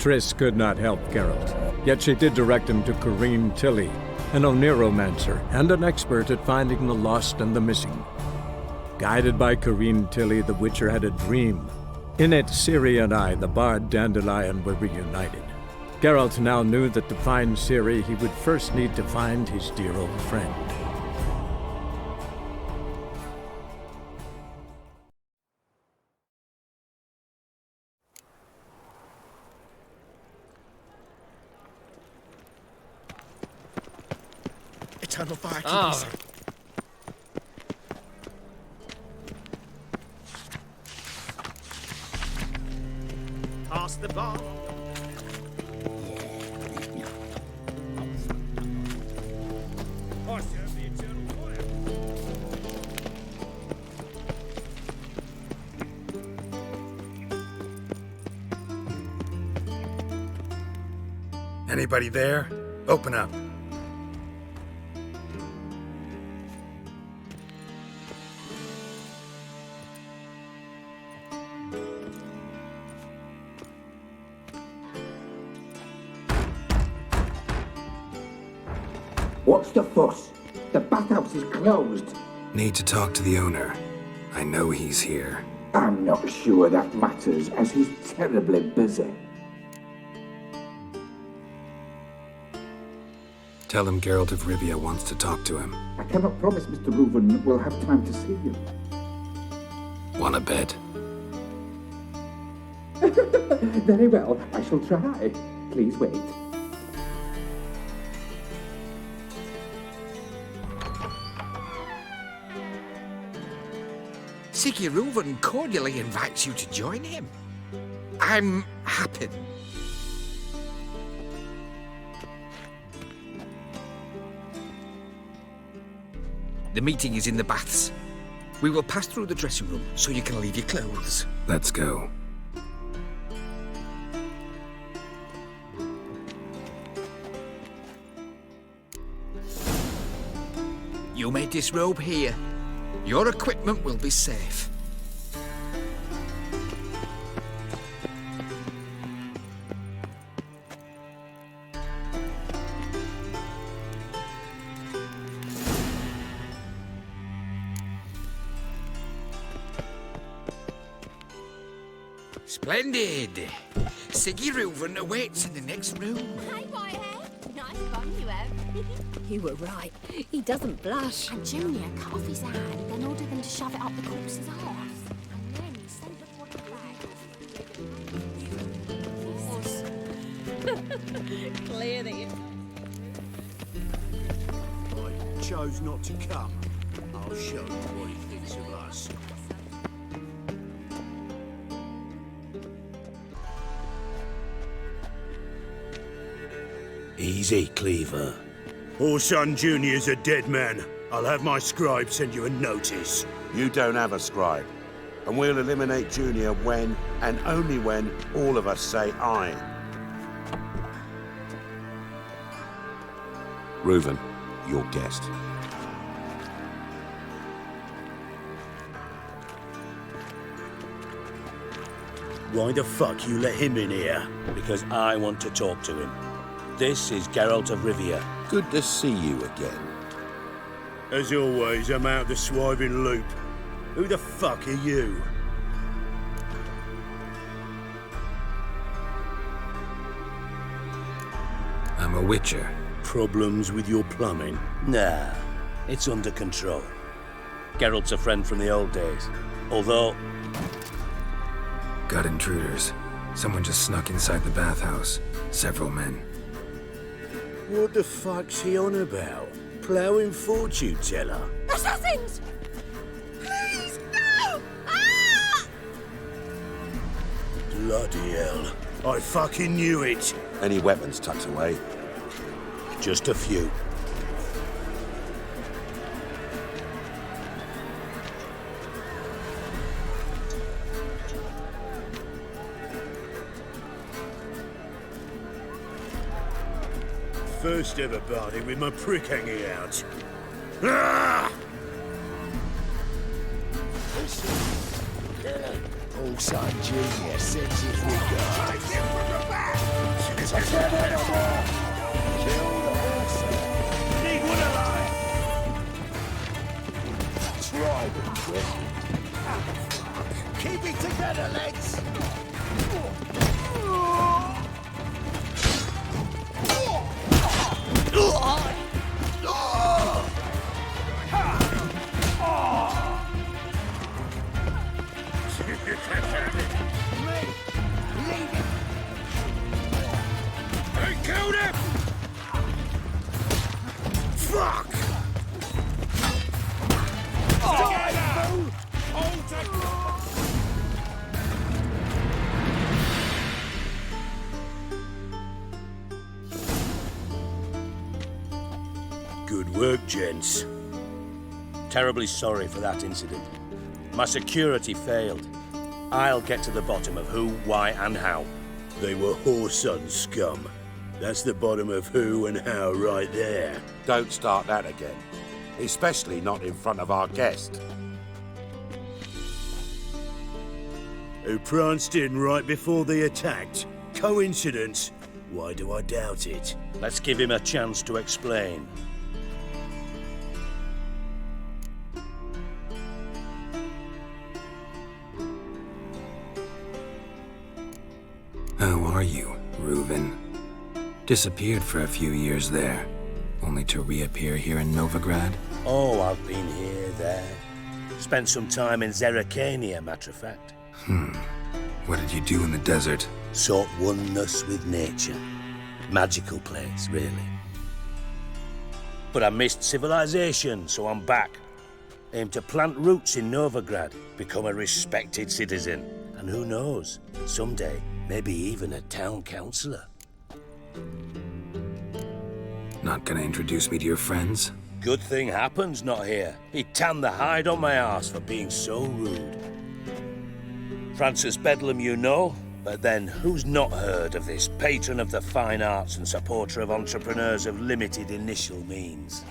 Triss could not help Geralt, yet she did direct him to Corrine Tilly, an Oniromancer and an expert at finding the lost and the missing. Guided by Corrine Tilly, the Witcher had a dream. In it, Ciri and I, the bard Dandelion, were reunited. Geralt now knew that to find Ciri, he would first need to find his dear old friend. Eternal fire, keep Oh. Pass the bar. I serve the eternal fire. Anybody there? Open up. What's the fuss? The bathhouse is closed. Need to talk to the owner. I know he's here. I'm not sure that matters, as he's terribly busy. Tell him Geralt of Rivia wants to talk to him. I cannot promise Mr. Reuven will have time to see you. Want a bet? Very well, I shall try. Please wait. Reuven cordially invites you to join him. I'm happy. The meeting is in the baths. We will pass through the dressing room so you can leave your clothes. Let's go. You may disrobe here. Your equipment will be safe. Splendid! Reuven awaits in the next room. Hey, Whitehead. Nice fun you have. You were right. He doesn't blush. And Junior cut off his hand, then ordered them to shove it up the corpse's arse. And then he sent the body back. Clear that you... I chose not to come. I'll show you what he thinks of us. Easy, Cleaver. Orson Jr.'s a dead man. I'll have my scribe send you a notice. You don't have a scribe. And we'll eliminate Junior when, and only when, all of us say aye. Reuven, your guest. Why the fuck you let him in here? Because I want to talk to him. This is Geralt of Rivia. Good to see you again. As always, I'm out the swiving loop. Who the fuck are you? I'm a Witcher. Problems with your plumbing? Nah, it's under control. Geralt's a friend from the old days. Although... Got intruders. Someone just snuck inside the bathhouse. Several men. What the fuck's he on about? Ploughing fortune teller? Assassins! Please, no! Ah! Bloody hell. I fucking knew it. Any weapons tucked away? Just a few. First ever party with my prick hanging out. Ah! All-Son Junior sends his regards. Keep it together, lads! They killed him! Fuck! Good work, gents. Terribly sorry for that incident. My security failed. I'll get to the bottom of who, why, and how. They were whoreson scum. That's the bottom of who and how right there. Don't start that again. Especially not in front of our guest. Who pranced in right before they attacked. Coincidence? Why do I doubt it? Let's give him a chance to explain. How are you, Reuven? Disappeared for a few years there, only to reappear here in Novigrad? Oh, I've been here, there. Spent some time in Zerrikania, matter of fact. What did you do in the desert? Sought oneness with nature. Magical place, really. But I missed civilization, so I'm back. Aim to plant roots in Novigrad, become a respected citizen. And who knows, someday, maybe even a town councillor. Not gonna introduce me to your friends? Good thing happens not here. He tanned the hide on my arse for being so rude. Francis Bedlam you know, but then who's not heard of this patron of the fine arts and supporter of entrepreneurs of limited initial means?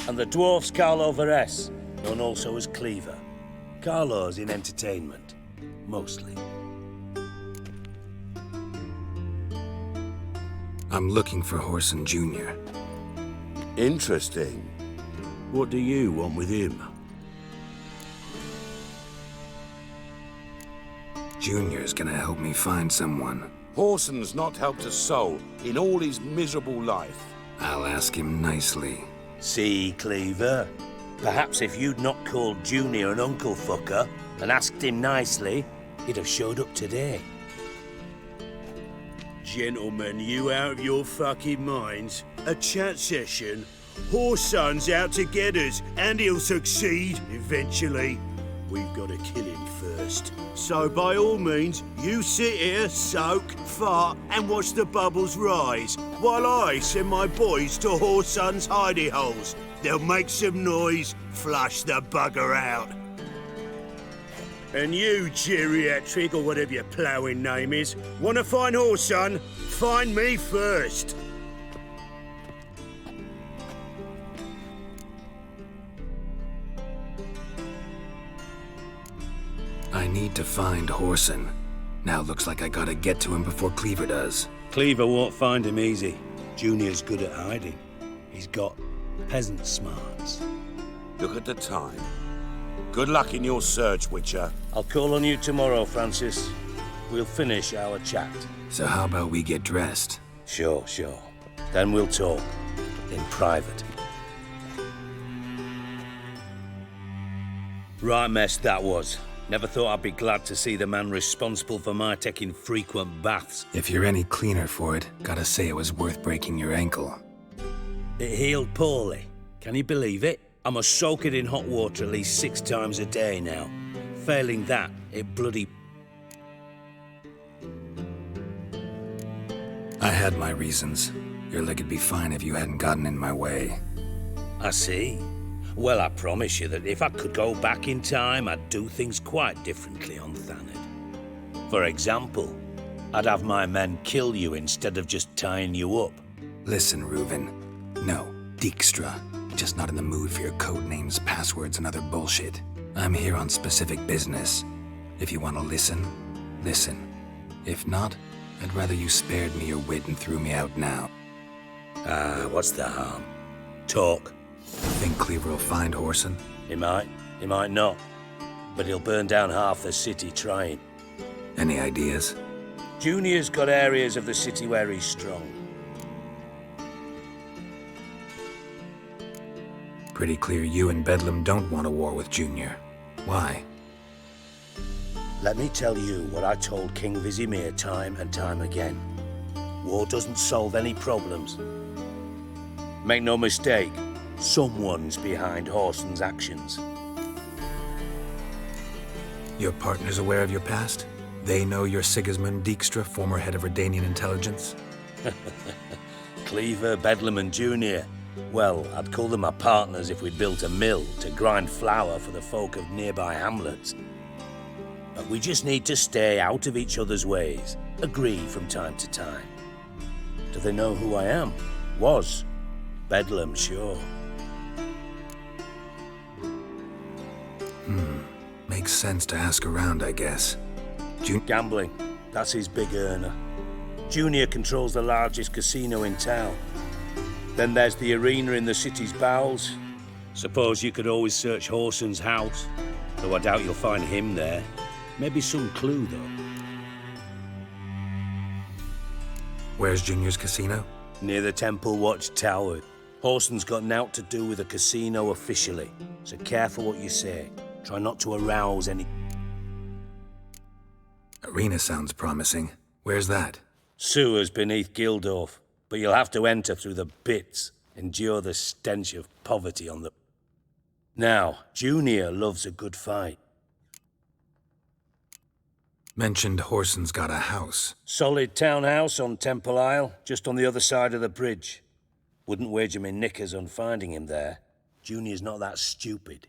And the dwarf's Carlo Veres, known also as Cleaver. Carlo's in entertainment, mostly. I'm looking for Whoreson Jr. Interesting. What do you want with him? Junior's gonna help me find someone. Whoreson's not helped a soul in all his miserable life. I'll ask him nicely. See, Cleaver? Perhaps if you'd not called Junior an uncle fucker and asked him nicely, he'd have showed up today. Gentlemen, you out of your fucking minds? A chat session? Whoreson's out to get us, and he'll succeed eventually. We've got to kill him first. So by all means, you sit here, soak, fart, and watch the bubbles rise, while I send my boys to Whoreson's hidey holes. They'll make some noise, flush the bugger out. And you, geriatric, or whatever your ploughing name is, want to find Whoreson? Find me first. I need to find Whoreson. Now looks like I gotta get to him before Cleaver does. Cleaver won't find him easy. Junior's good at hiding. He's got peasant smarts. Look at the time. Good luck in your search, Witcher. I'll call on you tomorrow, Francis. We'll finish our chat. So how about we get dressed? Sure. Then we'll talk. In private. Right mess that was. Never thought I'd be glad to see the man responsible for my taking frequent baths. If you're any cleaner for it, gotta say it was worth breaking your ankle. It healed poorly. Can you believe it? I must soak it in hot water at least 6 times a day now. Failing that, it bloody... I had my reasons. Your leg'd be fine if you hadn't gotten in my way. I see. Well, I promise you that if I could go back in time, I'd do things quite differently on Thanedd. For example, I'd have my men kill you instead of just tying you up. Listen, Reuven. No, Dijkstra. Just not in the mood for your code names, passwords, and other bullshit. I'm here on specific business. If you want to listen, listen. If not, I'd rather you spared me your wit and threw me out now. What's the harm? Talk. Think Cleaver will find Whoreson? He might not. But he'll burn down half the city trying. Any ideas? Junior's got areas of the city where he's strong. Pretty clear you and Bedlam don't want a war with Junior. Why? Let me tell you what I told King Vizimir time and time again. War doesn't solve any problems. Make no mistake, someone's behind Whoreson's actions. Your partner's aware of your past? They know you're Sigismund Dijkstra, former head of Redanian intelligence? Cleaver, Bedlam and Junior. Well, I'd call them my partners if we'd built a mill to grind flour for the folk of nearby hamlets. But we just need to stay out of each other's ways, agree from time to time. Do they know who I am? Was. Bedlam, sure. Makes sense to ask around, I guess. Gambling, that's his big earner. Junior controls the largest casino in town. Then there's the arena in the city's bowels. Suppose you could always search Whoreson's house, though I doubt you'll find him there. Maybe some clue, though. Where's Junior's casino? Near the Temple Watch Tower. Whoreson's got nought to do with a casino officially, so careful what you say. Try not to arouse any... Arena sounds promising. Where's that? Sewers beneath Gildorf, but you'll have to enter through the bits, endure the stench of poverty on the... Now, Junior loves a good fight. Mentioned Whoreson's got a house. Solid townhouse on Temple Isle, just on the other side of the bridge. Wouldn't wager me knickers on finding him there. Junior's not that stupid.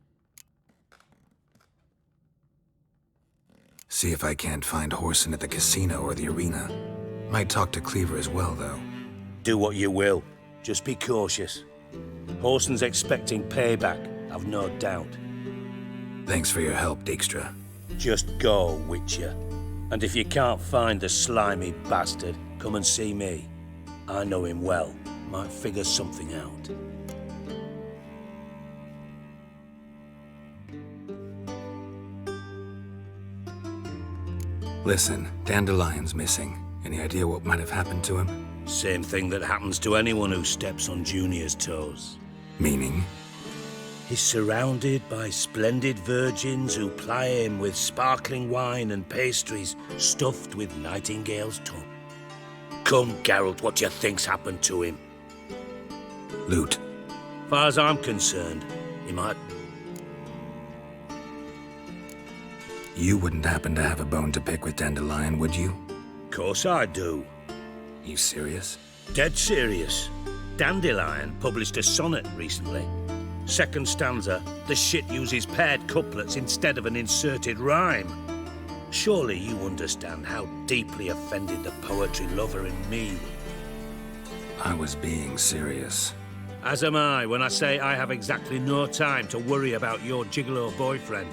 See if I can't find Whoreson at the casino or the arena. Might talk to Cleaver as well, though. Do what you will. Just be cautious. Whoreson's expecting payback, I've no doubt. Thanks for your help, Dijkstra. Just go, Witcher. And if you can't find the slimy bastard, come and see me. I know him well. Might figure something out. Listen, Dandelion's missing. Any idea what might have happened to him? Same thing that happens to anyone who steps on Junior's toes. Meaning? He's surrounded by splendid virgins who ply him with sparkling wine and pastries stuffed with Nightingale's tongue. Come, Geralt, what do you think's happened to him? Loot. Far as I'm concerned, he might... You wouldn't happen to have a bone to pick with Dandelion, would you? Course I do. You serious? Dead serious. Dandelion published a sonnet recently. Second stanza, the shit uses paired couplets instead of an inserted rhyme. Surely you understand how deeply offended the poetry lover in me. I was being serious. As am I when I say I have exactly no time to worry about your gigolo boyfriend.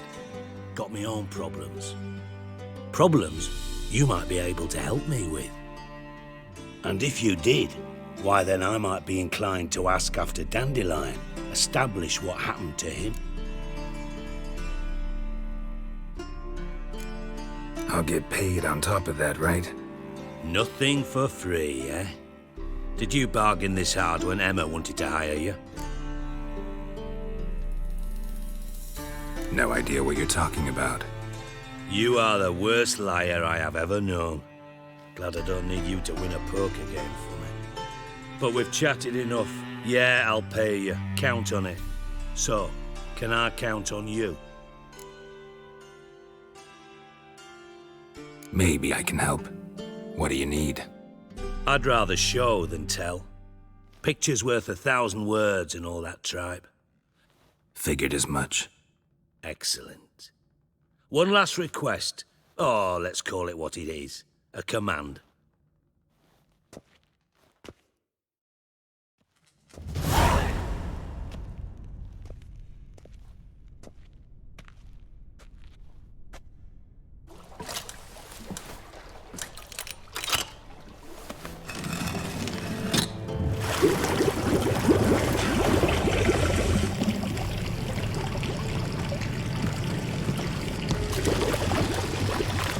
Got me own problems. Problems you might be able to help me with. And if you did, why then I might be inclined to ask after Dandelion, establish what happened to him. I'll get paid on top of that, right? Nothing for free, eh? Did you bargain this hard when Emma wanted to hire you? No idea what you're talking about. You are the worst liar I have ever known. Glad I don't need you to win a poker game for me. But we've chatted enough. Yeah, I'll pay you. Count on it. So, can I count on you? Maybe I can help. What do you need? I'd rather show than tell. Picture's worth 1,000 words and all that tripe. Figured as much. Excellent. One last request. Oh, let's call it what it is. A command.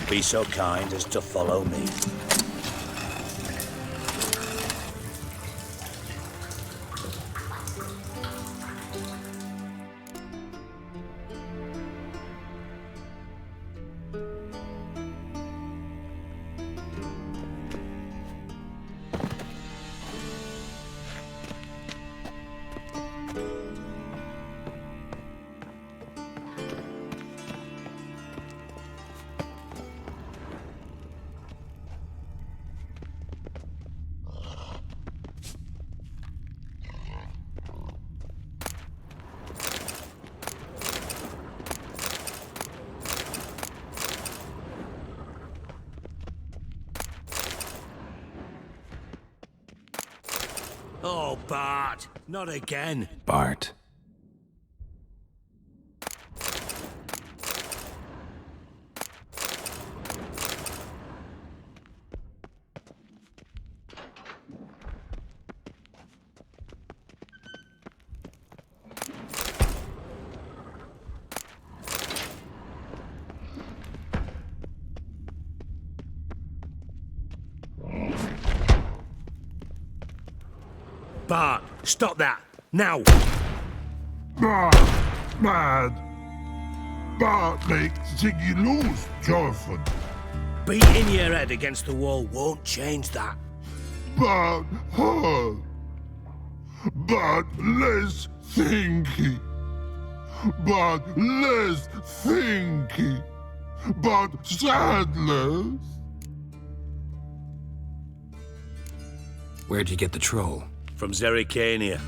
Be so kind as to follow me. Oh, Bart, not again. Bart. Bart, stop that! Now! Mad. Bart makes Ziggy lose, Jonathan. Beating your head against the wall won't change that. But hurt. But less thinky. But less thinky. But sadless. Where'd you get the troll? From Zerrikania.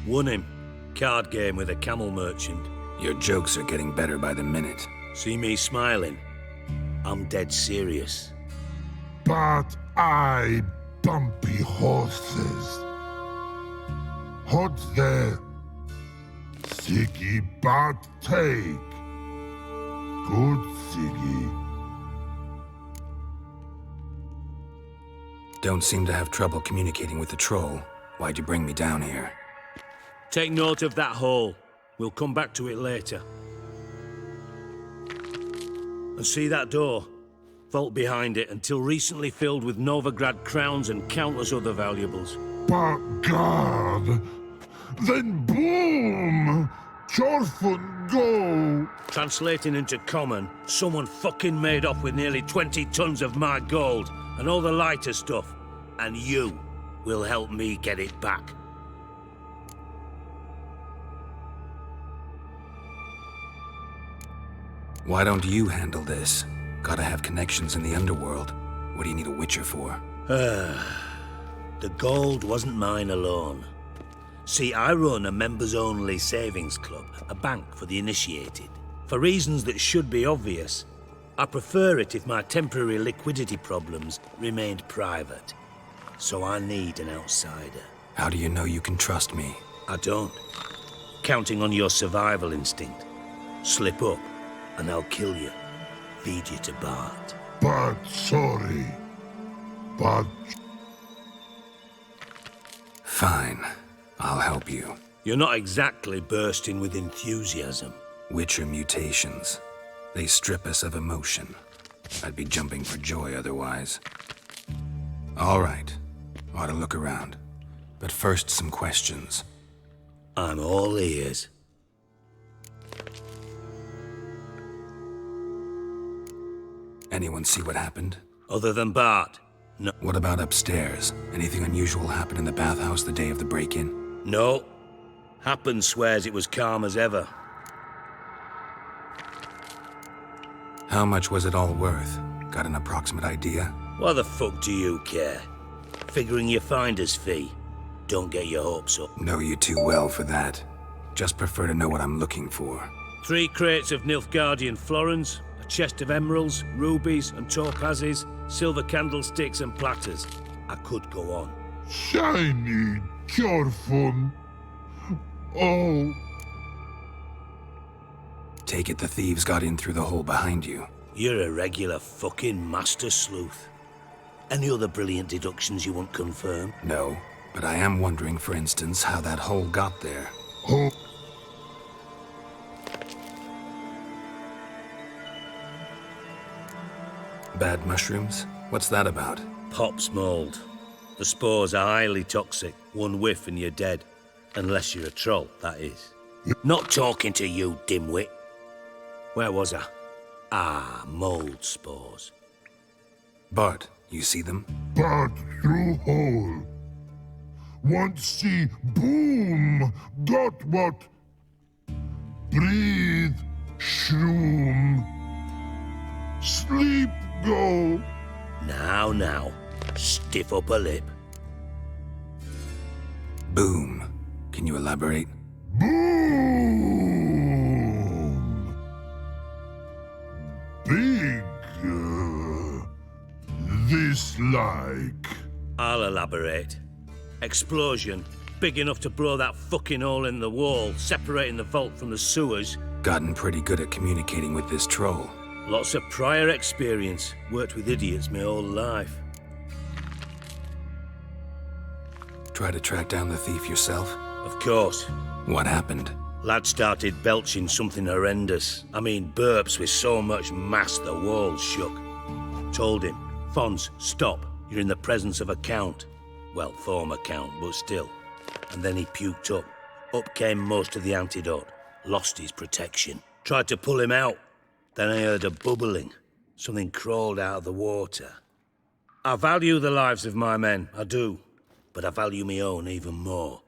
Won him. Card game with a camel merchant. Your jokes are getting better by the minute. See me smiling? I'm dead serious. But I bumpy horses. Hot there. Siggy but take. Good Siggy. Don't seem to have trouble communicating with the troll. Why'd you bring me down here? Take note of that hole. We'll come back to it later. And see that door? Vault behind it, until recently filled with Novigrad crowns and countless other valuables. But God, then boom! Chorfun go! Translating into common, someone fucking made off with nearly 20 tons of my gold, and all the lighter stuff. And you will help me get it back. Why don't you handle this? Gotta have connections in the underworld. What do you need a witcher for? The gold wasn't mine alone. See, I run a members-only savings club, a bank for the initiated. For reasons that should be obvious, I prefer it if my temporary liquidity problems remained private. So I need an outsider. How do you know you can trust me? I don't. Counting on your survival instinct. Slip up, and I'll kill you. Feed you to Bart. But sorry. But... Fine. I'll help you. You're not exactly bursting with enthusiasm. Witcher mutations. They strip us of emotion. I'd be jumping for joy otherwise. All right. Ought to look around. But first, some questions. I'm all ears. Anyone see what happened? Other than Bart? No. What about upstairs? Anything unusual happen in the bathhouse the day of the break-in? No. Happen swears it was calm as ever. How much was it all worth? Got an approximate idea? Why the fuck do you care? Figuring your finder's fee. Don't get your hopes up. Know you too well for that. Just prefer to know what I'm looking for. 3 crates of Nilfgaardian florins, a chest of emeralds, rubies and topazes, silver candlesticks and platters. I could go on. Shiny Chorfun. Oh. Take it the thieves got in through the hole behind you. You're a regular fucking master sleuth. Any other brilliant deductions you want confirmed? No. But I am wondering, for instance, how that hole got there. Oh, Bad mushrooms? What's that about? Pops mold. The spores are highly toxic. One whiff and you're dead. Unless you're a troll, that is. Not talking to you, dimwit. Where was I? Ah, mold spores. Bart, you see them? part through hole. Want see boom, got what? Breathe, shroom. Sleep go. Now. Stiff up a lip. Boom. Can you elaborate? Boom. Big. This like. I'll elaborate. Explosion. Big enough to blow that fucking hole in the wall, separating the vault from the sewers. Gotten pretty good at communicating with this troll. Lots of prior experience. Worked with idiots my whole life. Try to track down the thief yourself? Of course. What happened? Lad started belching something horrendous. I mean, burps with so much mass the walls shook. Told him, Fons, stop. You're in the presence of a count. Well, former count, but still. And then he puked up. Up came most of the antidote. Lost his protection. Tried to pull him out. Then I heard a bubbling. Something crawled out of the water. I value the lives of my men, I do. But I value my own even more.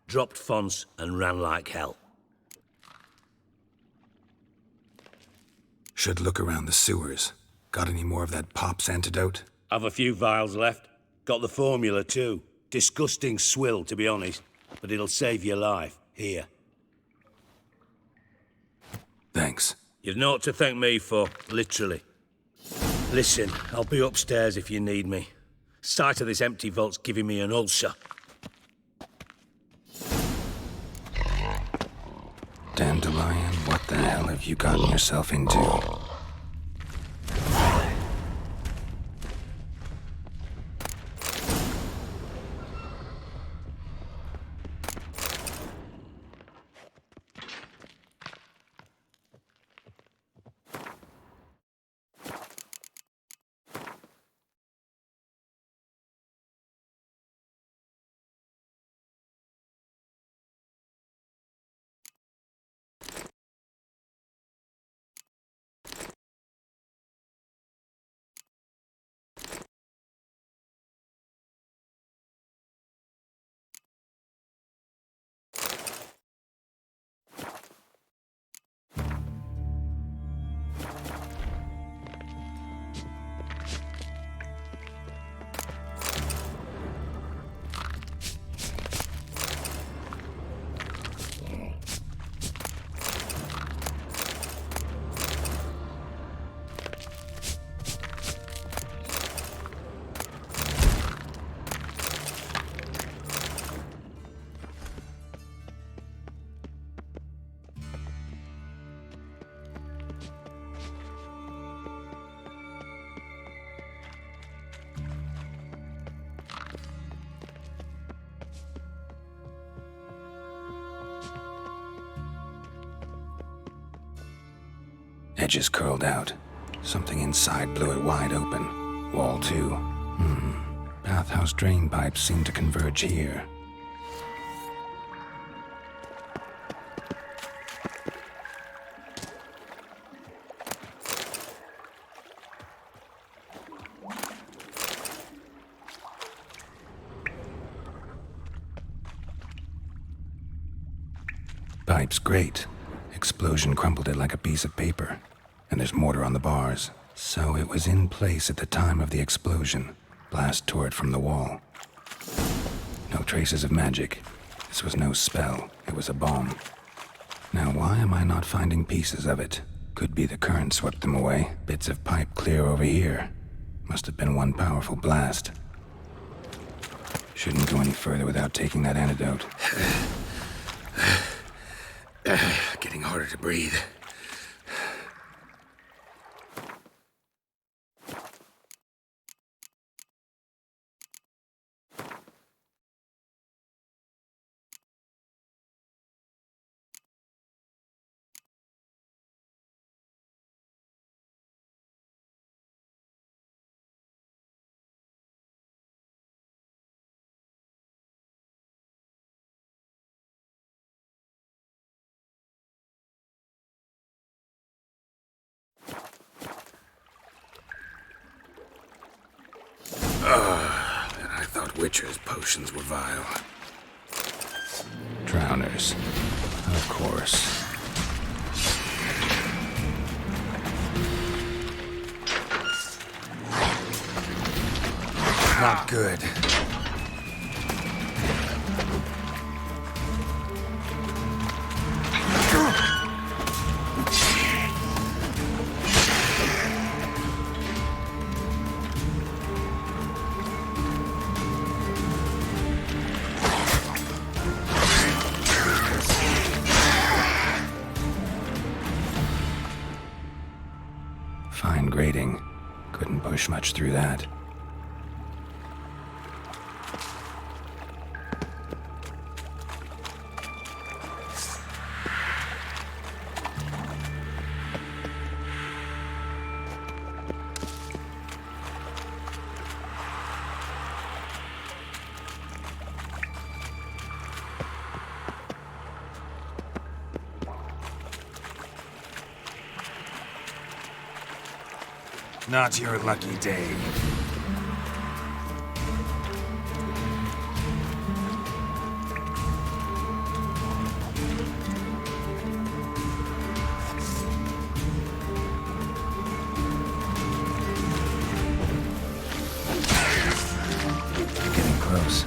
Dropped Fons and ran like hell. Should look around the sewers. Got any more of that Pop's antidote? Have a few vials left. Got the formula too. Disgusting swill, to be honest. But it'll save your life. Here. Thanks. You've naught to thank me for, literally. Listen, I'll be upstairs if you need me. Sight of this empty vault's giving me an ulcer. Dandelion, what the hell have you gotten yourself into? Edges curled out. Something inside blew it wide open. Wall too. Bathhouse drain pipes seem to converge here. Pipe's great. Explosion crumpled it like a piece of paper. And there's mortar on the bars. So it was in place at the time of the explosion. Blast tore it from the wall. No traces of magic. This was no spell. It was a bomb. Now why am I not finding pieces of it? Could be the current swept them away. Bits of pipe clear over here. Must have been one powerful blast. Shouldn't go any further without taking that antidote. Getting harder to breathe. I thought Witcher's potions were vile. Drowners. Of course. Not good. Fine grating. Couldn't push much through that. Not your lucky day. Getting close.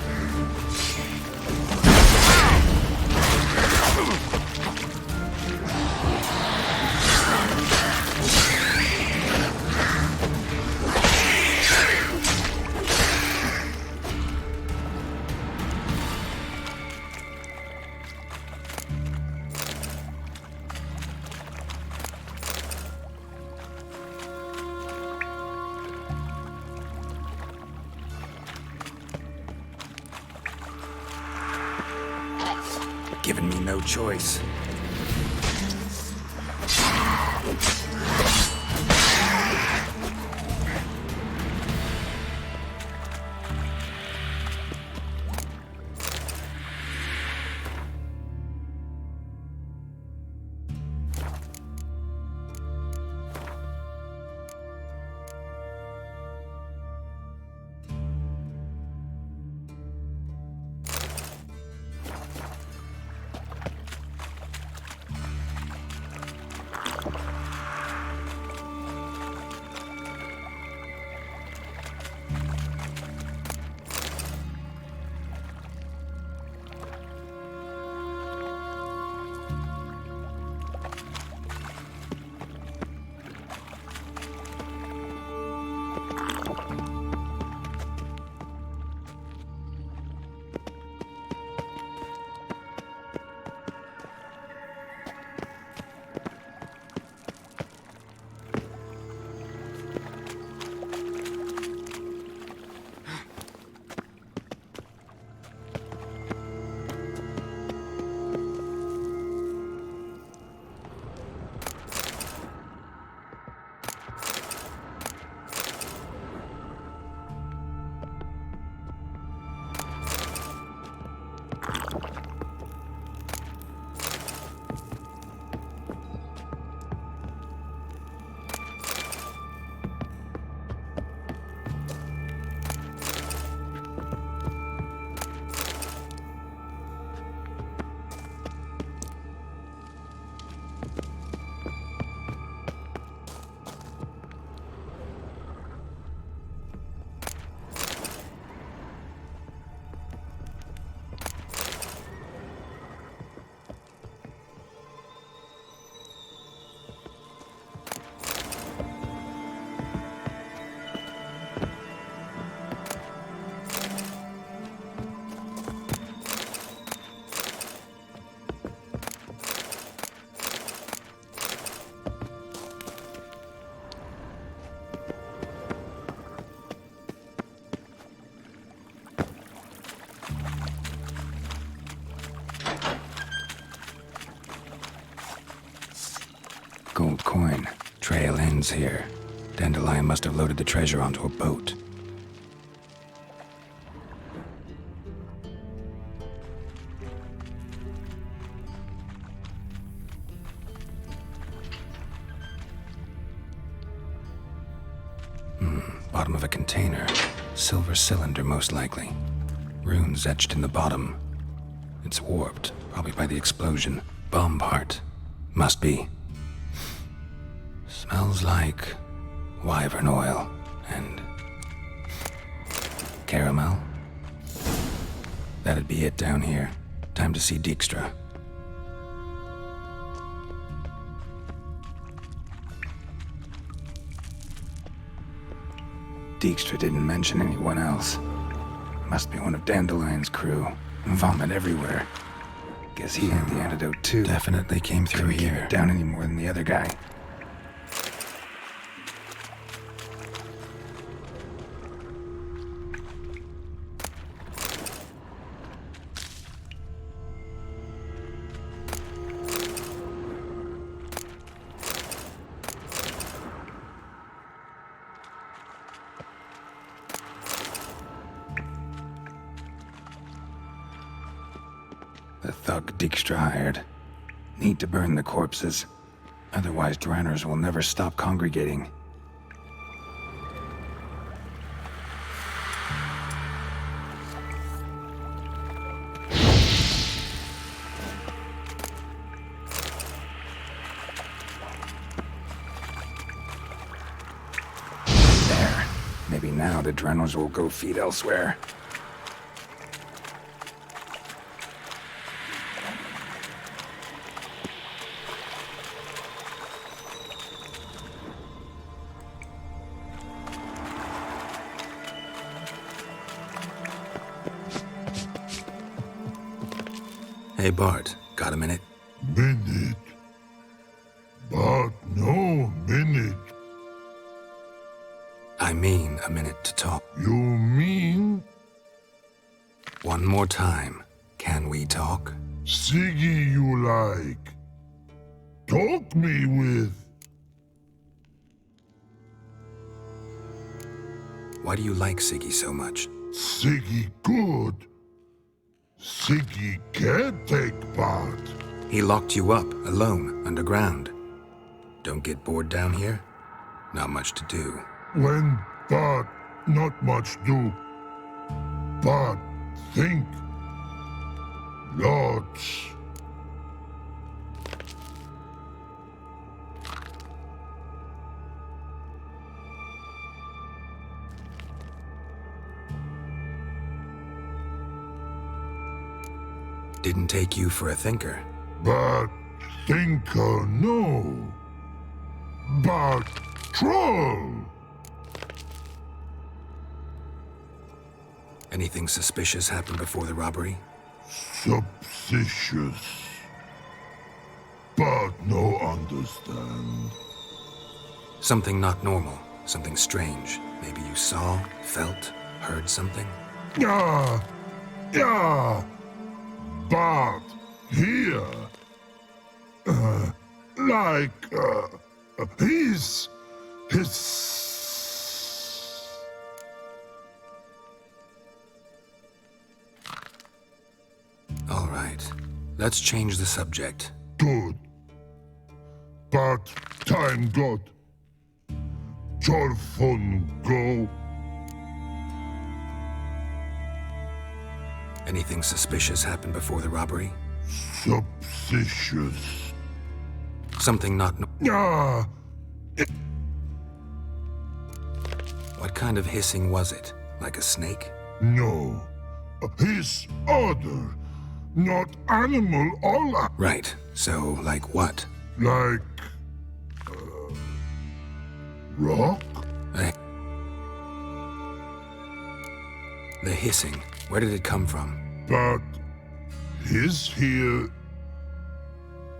Giving me no choice. Gold coin. Trail ends here. Dandelion must have loaded the treasure onto a boat. Bottom of a container. Silver cylinder, most likely. Runes etched in the bottom. It's warped, probably by the explosion. Bomb part. Must be. Smells like wyvern oil and caramel. That'd be it down here. Time to see Dijkstra. Dijkstra didn't mention anyone else. Must be one of Dandelion's crew. Vomit everywhere. Guess he had the antidote too. Definitely came through here. Keep it down any more than the other guy. The thug Dijkstra hired. Need to burn the corpses. Otherwise, Dranners will never stop congregating. There. Maybe now the Dranners will go feed elsewhere. Hey Bart, got a minute? Minute. But no minute. I mean a minute to talk. You mean One more time. Can we talk? Siggy you like? Talk me with. Why do you like Siggy so much? Siggy good. Siggy can't take part. He locked you up, alone, underground. Don't get bored down here? Not much to do. When but not much do. But think. Lots. Didn't take you for a thinker. But thinker no. But troll. Anything suspicious happened before the robbery? Suspicious. But no understand. Something not normal. Something strange. Maybe you saw, felt, heard something? Yeah. Yeah. But here. His. All right. Let's change the subject. Good. But time got. Jorfon go. Anything suspicious happened before the robbery? Suspicious. Something not Yeah. What kind of hissing was it? Like a snake? No. His other. Not animal all Right. So, like what? like rock? The hissing. Where did it come from? But his here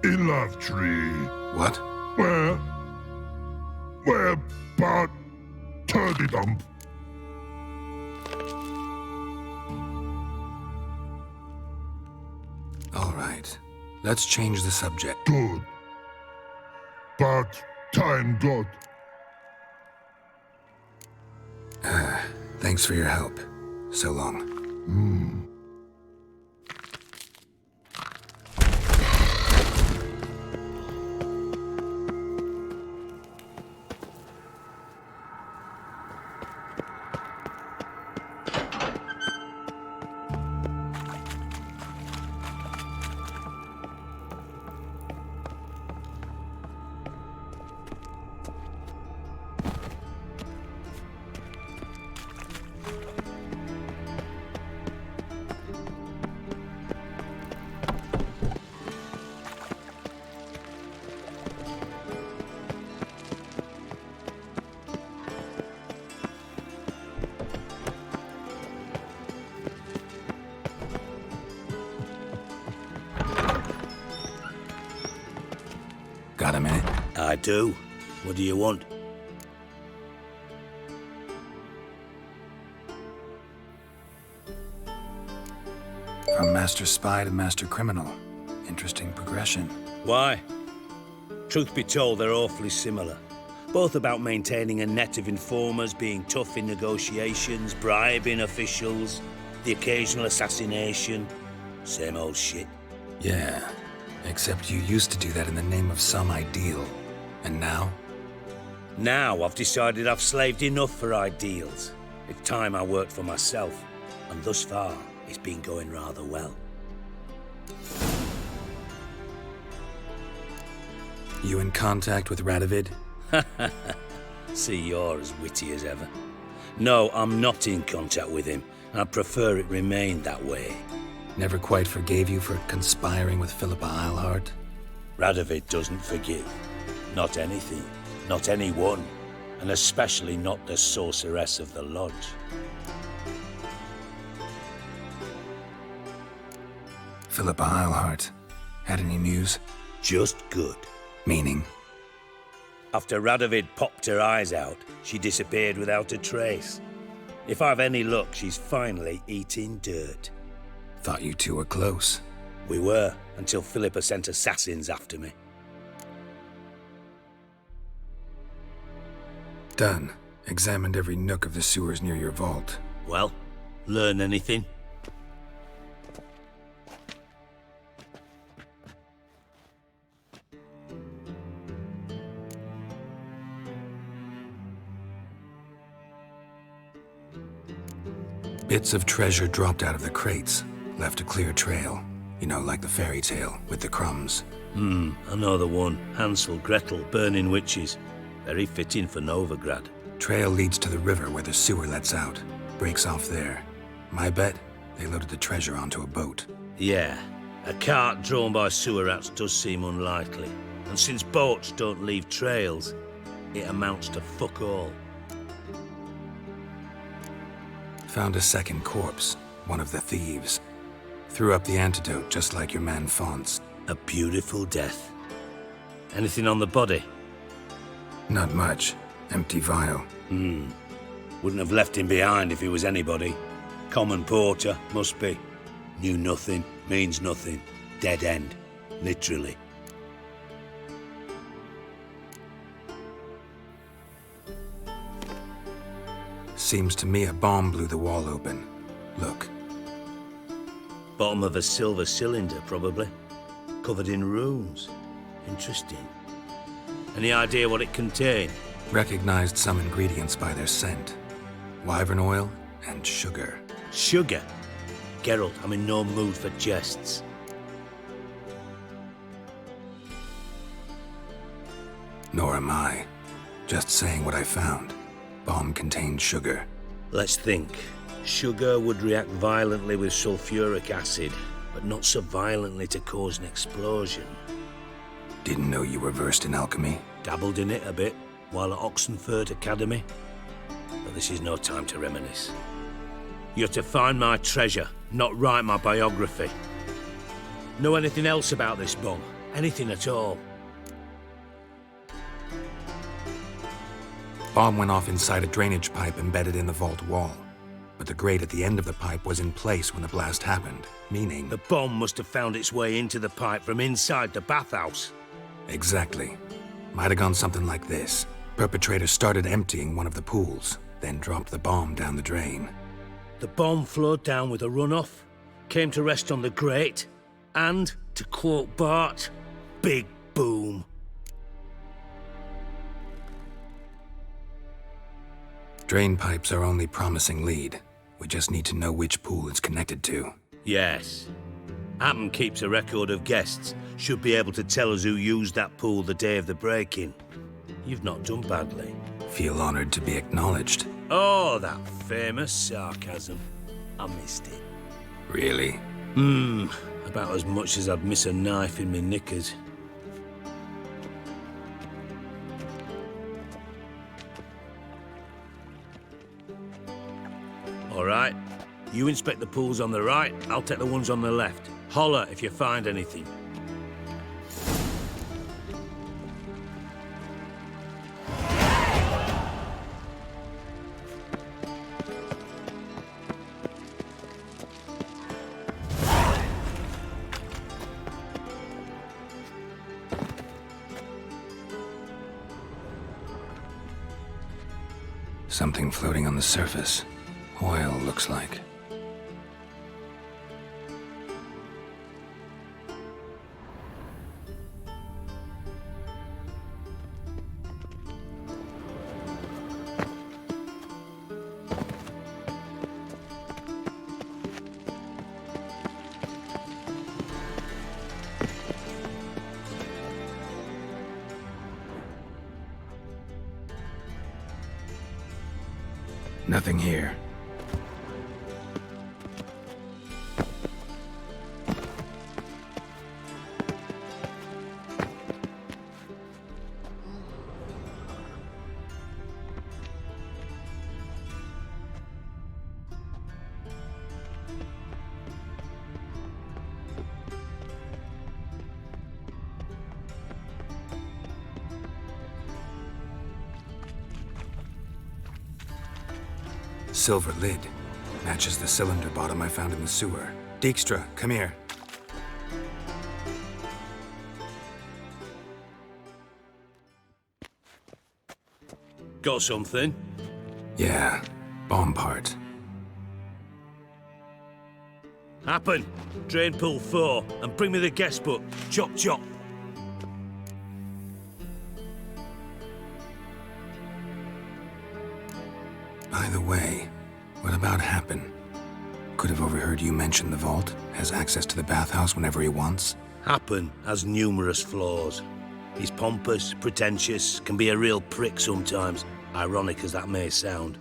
in Love Tree. What? Where but Turdy Dump. All right. Let's change the subject. Good. But time got. Thanks for your help. So long. do. What do you want? From master spy to master criminal. Interesting progression. Why? Truth be told, they're awfully similar. Both about maintaining a net of informers, being tough in negotiations, bribing officials, the occasional assassination. Same old shit. Yeah, except you used to do that in the name of some ideal. And now? Now I've decided I've slaved enough for ideals. It's time I worked for myself. And thus far, it's been going rather well. You in contact with Radovid? See, you're as witty as ever. No, I'm not in contact with him. I prefer it remained that way. Never quite forgave you for conspiring with Philippa Eilhart? Radovid doesn't forgive. Not anything. Not anyone. And especially not the sorceress of the Lodge. Philippa Eilhart. Had any news? Just good. Meaning? After Radovid popped her eyes out, she disappeared without a trace. If I've any luck, she's finally eating dirt. Thought you two were close. We were, until Philippa sent assassins after me. Done. Examined every nook of the sewers near your vault. Well, learn anything? Bits of treasure dropped out of the crates, left a clear trail. You know, like the fairy tale, with the crumbs. I know the one. Hansel, Gretel, burning witches. Very fitting for Novigrad. Trail leads to the river where the sewer lets out. Breaks off there. My bet, they loaded the treasure onto a boat. Yeah, a cart drawn by sewer rats does seem unlikely. And since boats don't leave trails, it amounts to fuck all. Found a second corpse, one of the thieves. Threw up the antidote just like your man Fonz. A beautiful death. Anything on the body? Not much. Empty vial. Wouldn't have left him behind if he was anybody. Common porter, must be. Knew nothing, means nothing. Dead end. Literally. Seems to me a bomb blew the wall open. Look. Bottom of a silver cylinder, probably. Covered in runes. Interesting. Any idea what it contained? Recognized some ingredients by their scent. Wyvern oil and sugar. Sugar? Geralt, I'm in no mood for jests. Nor am I. Just saying what I found. Bomb contained sugar. Let's think. Sugar would react violently with sulfuric acid, but not so violently to cause an explosion. Didn't know you were versed in alchemy. Dabbled in it a bit while at Oxenford Academy. But this is no time to reminisce. You're to find my treasure, not write my biography. Know anything else about this bomb? Anything at all? Bomb went off inside a drainage pipe embedded in the vault wall. But the grate at the end of the pipe was in place when the blast happened, meaning... The bomb must have found its way into the pipe from inside the bathhouse. Exactly. Might have gone something like this. Perpetrator started emptying one of the pools, then dropped the bomb down the drain. The bomb flowed down with a runoff, came to rest on the grate, and, to quote Bart, big boom. Drain pipes are only promising lead. We just need to know which pool it's connected to. Yes. Hammond keeps a record of guests. Should be able to tell us who used that pool the day of the break-in. You've not done badly. Feel honored to be acknowledged. Oh, that famous sarcasm. I missed it. Really? About as much as I'd miss a knife in my knickers. All right. You inspect the pools on the right, I'll take the ones on the left. Holler if you find anything. Something floating on the surface. Oil, looks like. Nothing here. Silver lid. Matches the cylinder bottom I found in the sewer. Dijkstra, come here. Got something? Yeah, bomb part. Happen. Drain pool 4, and bring me the guest book. Chop chop. By the way, what about Happen? Could have overheard you mention the vault. Has access to the bathhouse whenever he wants. Happen has numerous flaws. He's pompous, pretentious, can be a real prick sometimes, ironic as that may sound.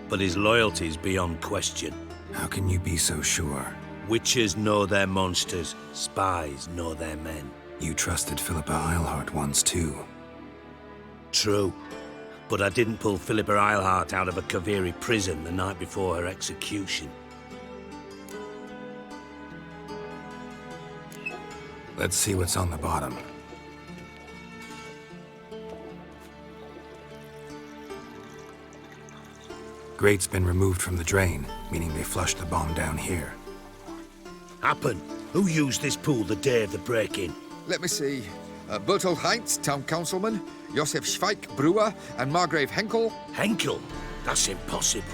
But his loyalty's beyond question. How can you be so sure? Witches know their monsters, spies know their men. You trusted Philippa Eilhart once too. True. But I didn't pull Philippa Eilhart out of a Kaviri prison the night before her execution. Let's see what's on the bottom. Grate's been removed from the drain, meaning they flushed the bomb down here. Happen. Who used this pool the day of the break-in? Let me see. Bertolt Heinz, town councilman, Josef Schweik, brewer, and Margrave Henkel. Henkel? That's impossible.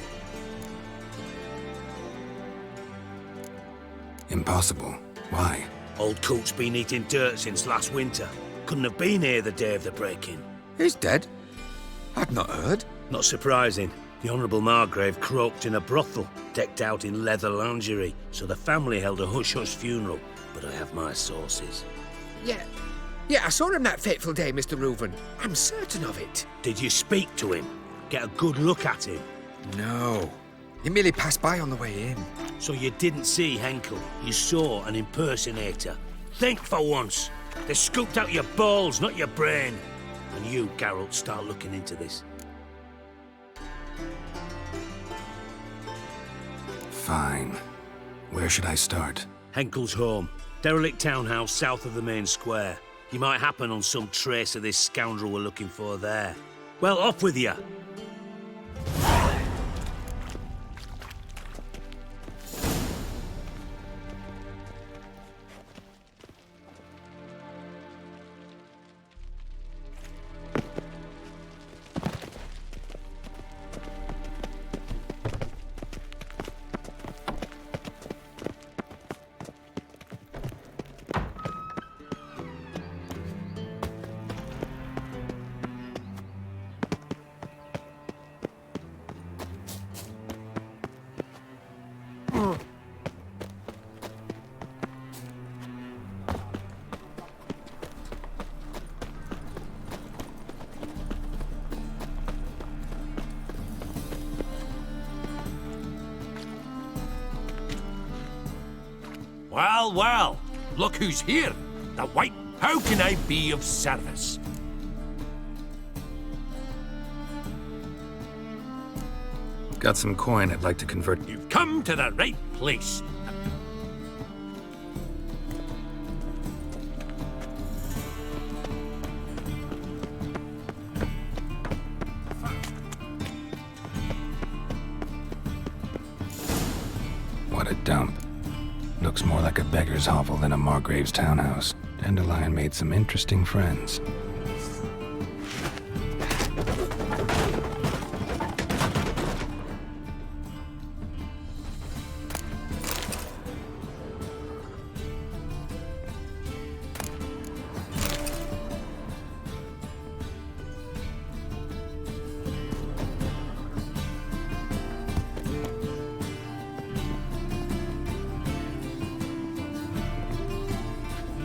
Impossible? Why? Old Coot's been eating dirt since last winter. Couldn't have been here the day of the break-in. He's dead? I'd not heard. Not surprising. The Honourable Margrave croaked in a brothel, decked out in leather lingerie, so the family held a hush-hush funeral. But I have my sources. Yeah, I saw him that fateful day, Mr. Reuven. I'm certain of it. Did you speak to him? Get a good look at him? No. He merely passed by on the way in. So you didn't see Henkel. You saw an impersonator. Think for once. They scooped out your balls, not your brain. And you, Geralt, start looking into this. Fine. Where should I start? Henkel's home. Derelict townhouse south of the main square. You might happen on some trace of this scoundrel we're looking for there. Well, off with you. Well, well, look who's here. The White. How can I be of service? Got some coin I'd like to convert. You've come to the right place. What a dump. Looks more like a beggar's hovel than a Margrave's townhouse. Dandelion made some interesting friends.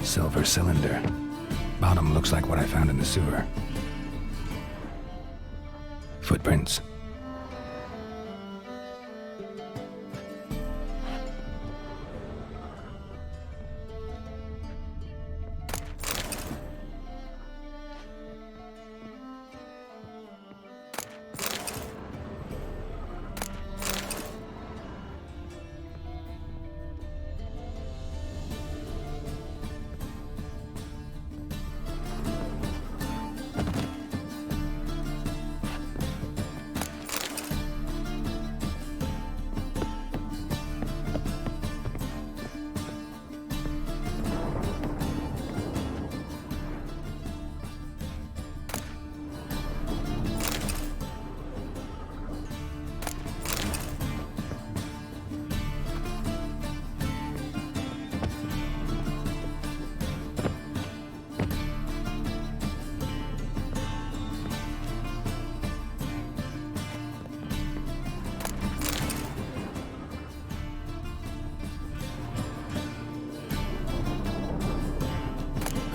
Silver cylinder. Bottom looks like what I found in the sewer. Footprints.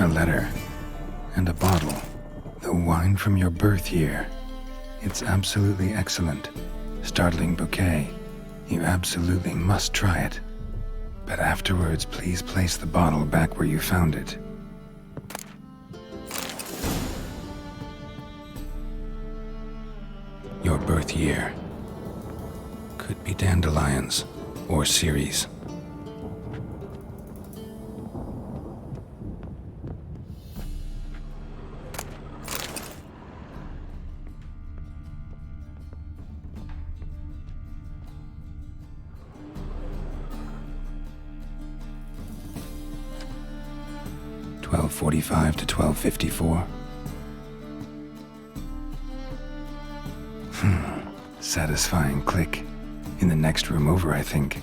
A letter. And a bottle. The wine from your birth year. It's absolutely excellent. Startling bouquet. You absolutely must try it. But afterwards, please place the bottle back where you found it. Your birth year. Could be dandelions or Ceres. .45 to 12:54. Satisfying click. In the next room over, I think.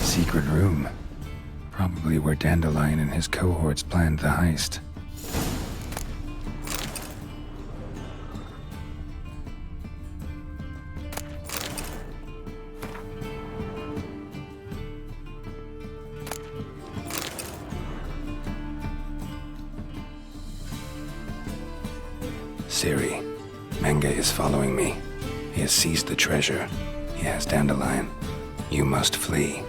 Secret room. Probably where Dandelion and his cohorts planned the heist. Siri, Menge is following me. He has seized the treasure. He has Dandelion. You must flee.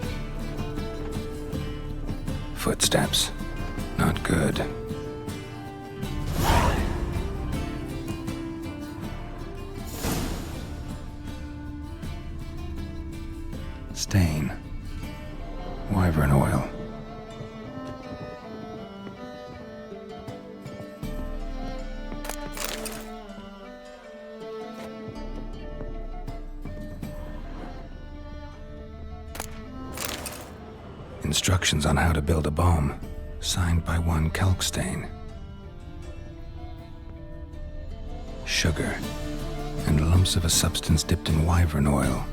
Footsteps. Not good. Stain. Wyvern oil. Instructions on how to build a bomb, signed by one Kalkstain. Sugar, and lumps of a substance dipped in wyvern oil.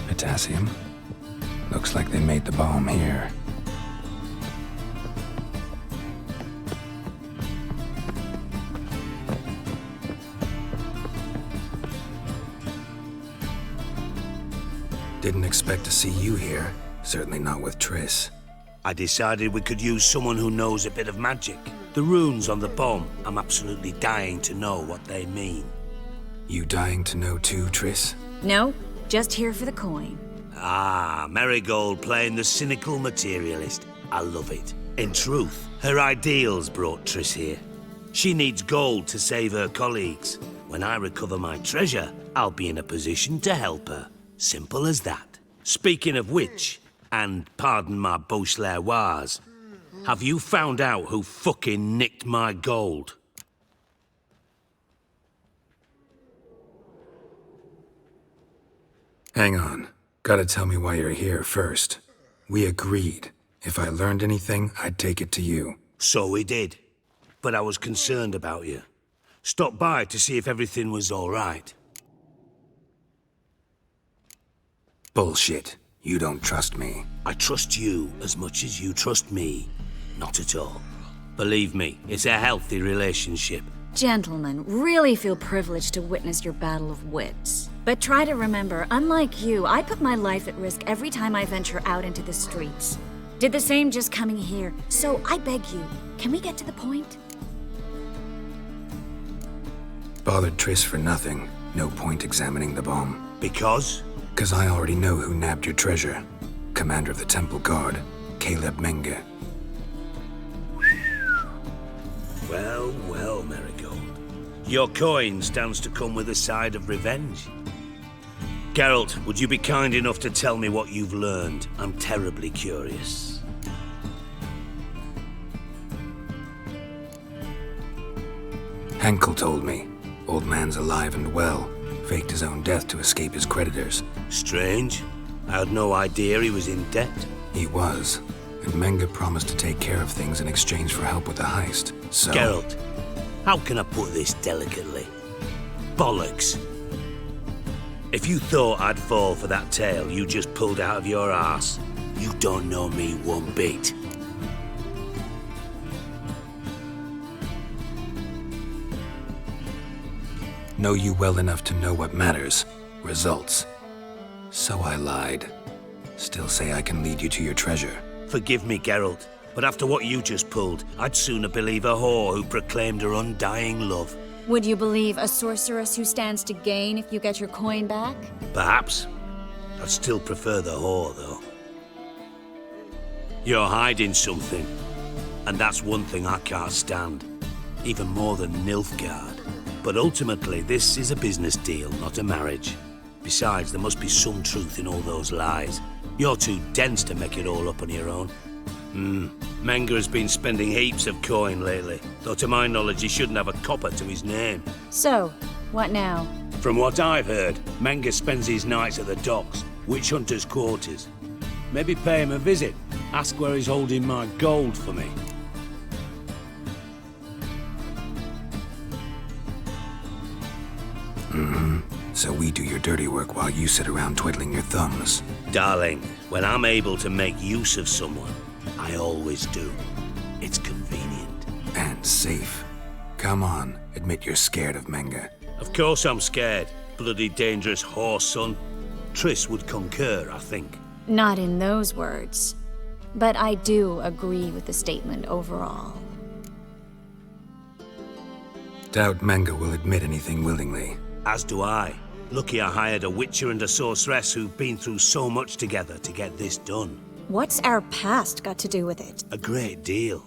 Potassium. Looks like they made the bomb here. Didn't expect to see you here. Certainly not with Triss. I decided we could use someone who knows a bit of magic. The runes on the bomb, I'm absolutely dying to know what they mean. You dying to know too, Triss? No, just here for the coin. Ah, Marigold playing the cynical materialist. I love it. In truth, her ideals brought Triss here. She needs gold to save her colleagues. When I recover my treasure, I'll be in a position to help her. Simple as that. Speaking of which, and pardon my Beauclervoise, have you found out who fucking nicked my gold? Hang on. Gotta tell me why you're here first. We agreed. If I learned anything, I'd take it to you. So we did. But I was concerned about you. Stopped by to see if everything was all right. Bullshit. You don't trust me. I trust you as much as you trust me. Not at all. Believe me, it's a healthy relationship. Gentlemen, really feel privileged to witness your battle of wits. But try to remember, unlike you, I put my life at risk every time I venture out into the streets. Did the same just coming here. So I beg you, can we get to the point? Bothered Triss for nothing. No point examining the bomb. Because? 'Cause I already know who nabbed your treasure. Commander of the Temple Guard, Caleb Menge. Well, well, Marigold. Your coin stands to come with a side of revenge. Geralt, would you be kind enough to tell me what you've learned? I'm terribly curious. Henkel told me. Old man's alive and well. Faked his own death to escape his creditors. Strange. I had no idea he was in debt. He was. And Menge promised to take care of things in exchange for help with the heist. So... Geralt, how can I put this delicately? Bollocks. If you thought I'd fall for that tale you just pulled out of your arse, you don't know me one bit. Know you well enough to know what matters. Results. So I lied. Still say I can lead you to your treasure. Forgive me, Geralt, but after what you just pulled, I'd sooner believe a whore who proclaimed her undying love. Would you believe a sorceress who stands to gain if you get your coin back? Perhaps. I'd still prefer the whore, though. You're hiding something, and that's one thing I can't stand. Even more than Nilfgaard. But ultimately, this is a business deal, not a marriage. Besides, there must be some truth in all those lies. You're too dense to make it all up on your own. Menge has been spending heaps of coin lately, though to my knowledge he shouldn't have a copper to his name. So, what now? From what I've heard, Menge spends his nights at the docks, witch hunters' quarters. Maybe pay him a visit, ask where he's holding my gold for me. So we do your dirty work while you sit around twiddling your thumbs. Darling, when I'm able to make use of someone, I always do. It's convenient. And safe. Come on, admit you're scared of Menge. Of course I'm scared. Bloody dangerous horse, son. Triss would concur, I think. Not in those words. But I do agree with the statement overall. Doubt Menge will admit anything willingly. As do I. Lucky I hired a witcher and a sorceress who've been through so much together to get this done. What's our past got to do with it? A great deal.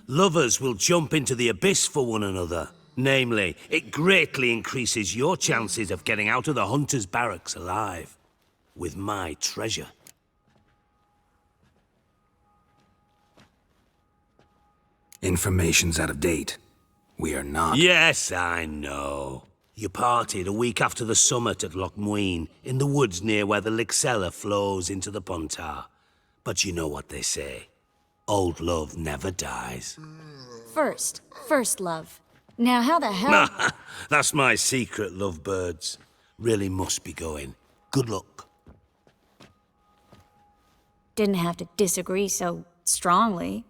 Lovers will jump into the abyss for one another. Namely, it greatly increases your chances of getting out of the hunter's barracks alive. With my treasure. Information's out of date. We are not... Yes, I know. You partied a week after the summit at Loch Muine, in the woods near where the Lixella flows into the Pontar. But you know what they say. Old love never dies. First love. Now how the hell... That's my secret, lovebirds. Really must be going. Good luck. Didn't have to disagree so strongly.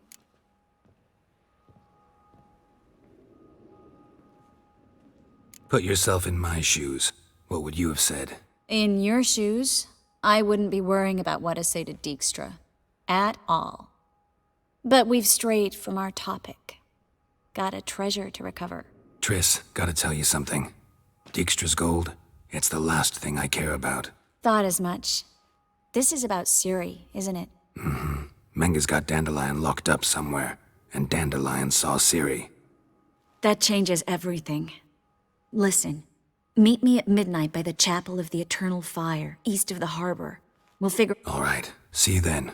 Put yourself in my shoes. What would you have said? In your shoes, I wouldn't be worrying about what to say to Dijkstra. At all. But we've strayed from our topic. Got a treasure to recover. Triss, gotta tell you something. Dijkstra's gold, it's the last thing I care about. Thought as much. This is about Ciri, isn't it? Menge's got Dandelion locked up somewhere, and Dandelion saw Ciri. That changes everything. Listen, meet me at midnight by the Chapel of the Eternal Fire, east of the harbor. We'll figure... All right, see you then.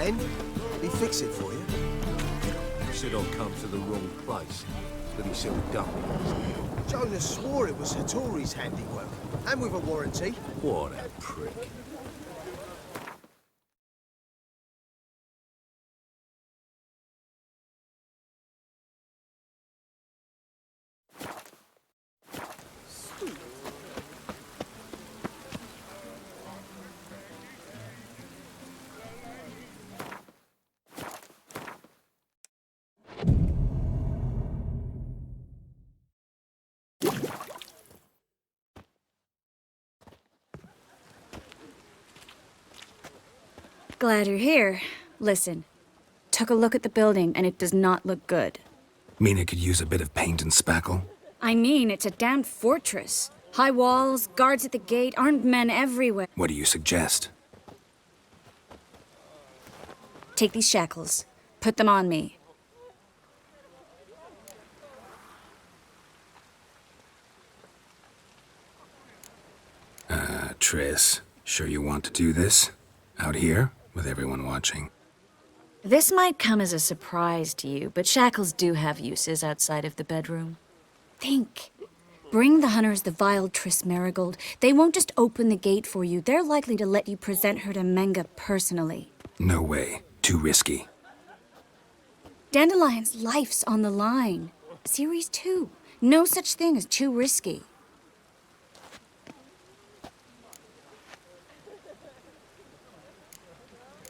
And he fix it for you. Sid will come to the wrong place. Let me sit dumb. Jonas swore it was Hattori's handiwork, and with a warranty. What a prick. Glad you're here. Listen, took a look at the building and it does not look good. Mean it could use a bit of paint and spackle? I mean, it's a damn fortress. High walls, guards at the gate, armed men everywhere. What do you suggest? Take these shackles. Put them on me. Triss, sure you want to do this? Out here, with everyone watching? This might come as a surprise to you, but shackles do have uses outside of the bedroom. Think. Bring the hunters the vile Triss Marigold. They won't just open the gate for you. They're likely to let you present her to Menga personally. No way. Too risky. Dandelion's life's on the line. Series 2. No such thing as too risky.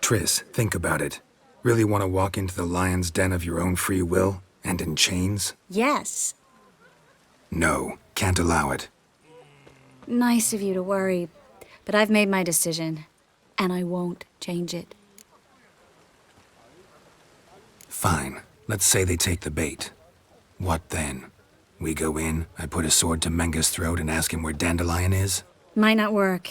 Triss, think about it. Really want to walk into the lion's den of your own free will, and in chains? Yes. No, can't allow it. Nice of you to worry, but I've made my decision, and I won't change it. Fine. Let's say they take the bait. What then? We go in, I put a sword to Menga's throat and ask him where Dandelion is? Might not work.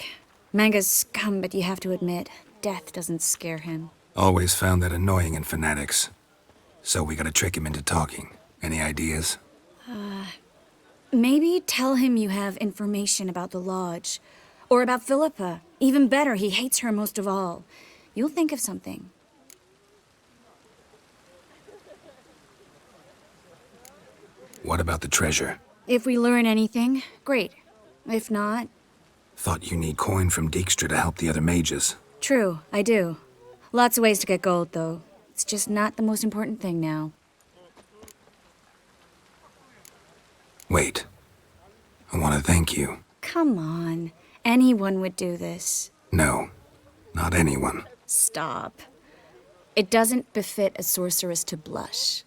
Manga's scum, but you have to admit, death doesn't scare him. Always found that annoying in fanatics. So we gotta trick him into talking. Any ideas? Maybe tell him you have information about the lodge. Or about Philippa. Even better, he hates her most of all. You'll think of something. What about the treasure? If we learn anything, great. If not... Thought you need coin from Dijkstra to help the other mages. True, I do. Lots of ways to get gold, though. It's just not the most important thing now. Wait. I want to thank you. Come on. Anyone would do this. No, not anyone. Stop. It doesn't befit a sorceress to blush.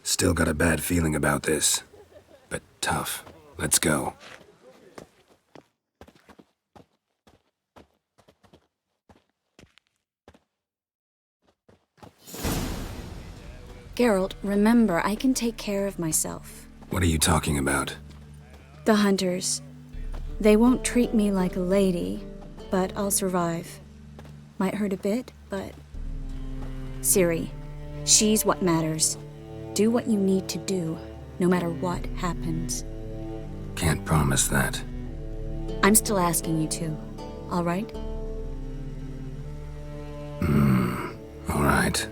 Still got a bad feeling about this. But tough. Let's go. Geralt, remember, I can take care of myself. What are you talking about? The hunters. They won't treat me like a lady, but I'll survive. Might hurt a bit, but... Ciri, she's what matters. Do what you need to do, no matter what happens. Can't promise that. I'm still asking you to, all right? All right.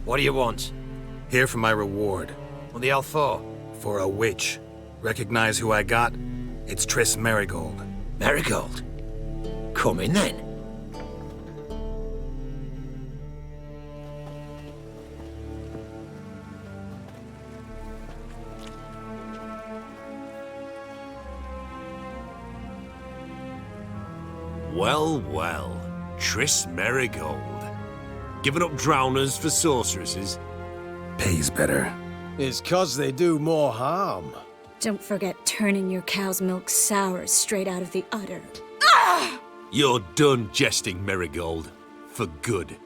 What do you want? Here for my reward. What the hell for? For a witch. Recognize who I got? It's Triss Marigold. Marigold? Come in then. Well, well. Triss Merigold. Giving up drowners for sorceresses? Pays better. It's 'cause they do more harm. Don't forget turning your cow's milk sour straight out of the udder. You're done jesting, Merigold. For good.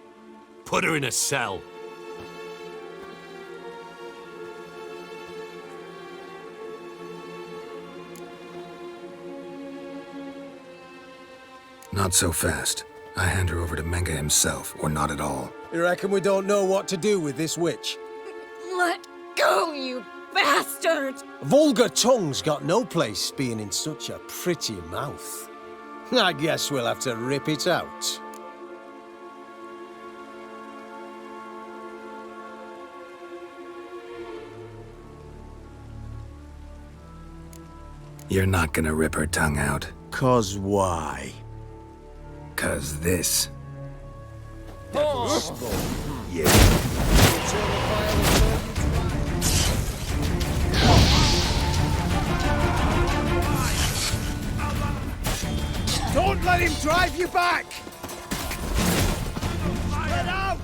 Put her in a cell. Not so fast. I hand her over to Menga himself, or not at all. You reckon we don't know what to do with this witch? Let go, you bastard! Vulgar tongue's got no place being in such a pretty mouth. I guess we'll have to rip it out. You're not gonna rip her tongue out. 'Cause why? 'Cause this. Don't let him drive you back! Get out!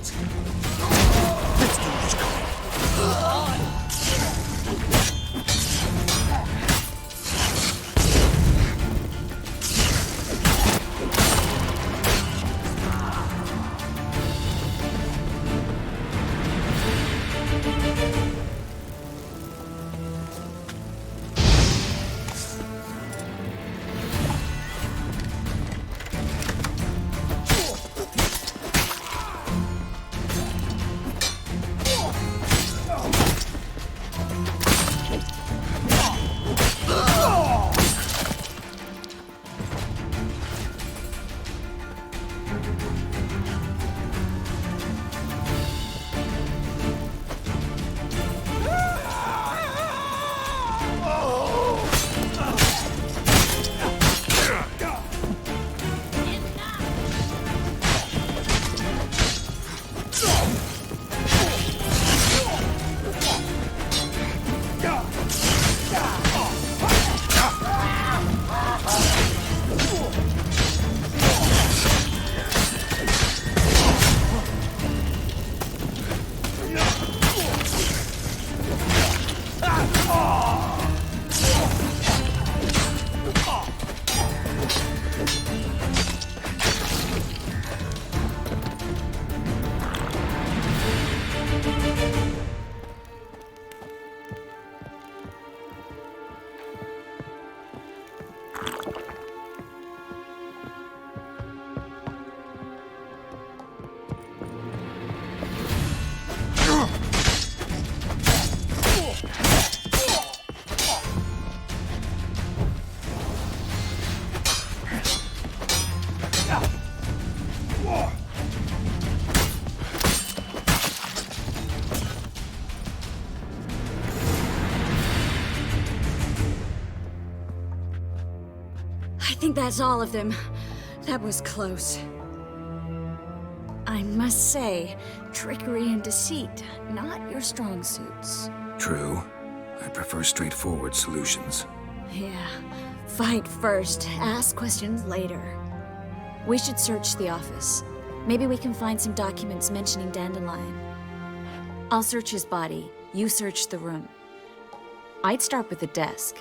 I think that's all of them. That was close. I must say, trickery and deceit, not your strong suits. True. I prefer straightforward solutions. Yeah. Fight first, ask questions later. We should search the office. Maybe we can find some documents mentioning Dandelion. I'll search his body. You search the room. I'd start with the desk.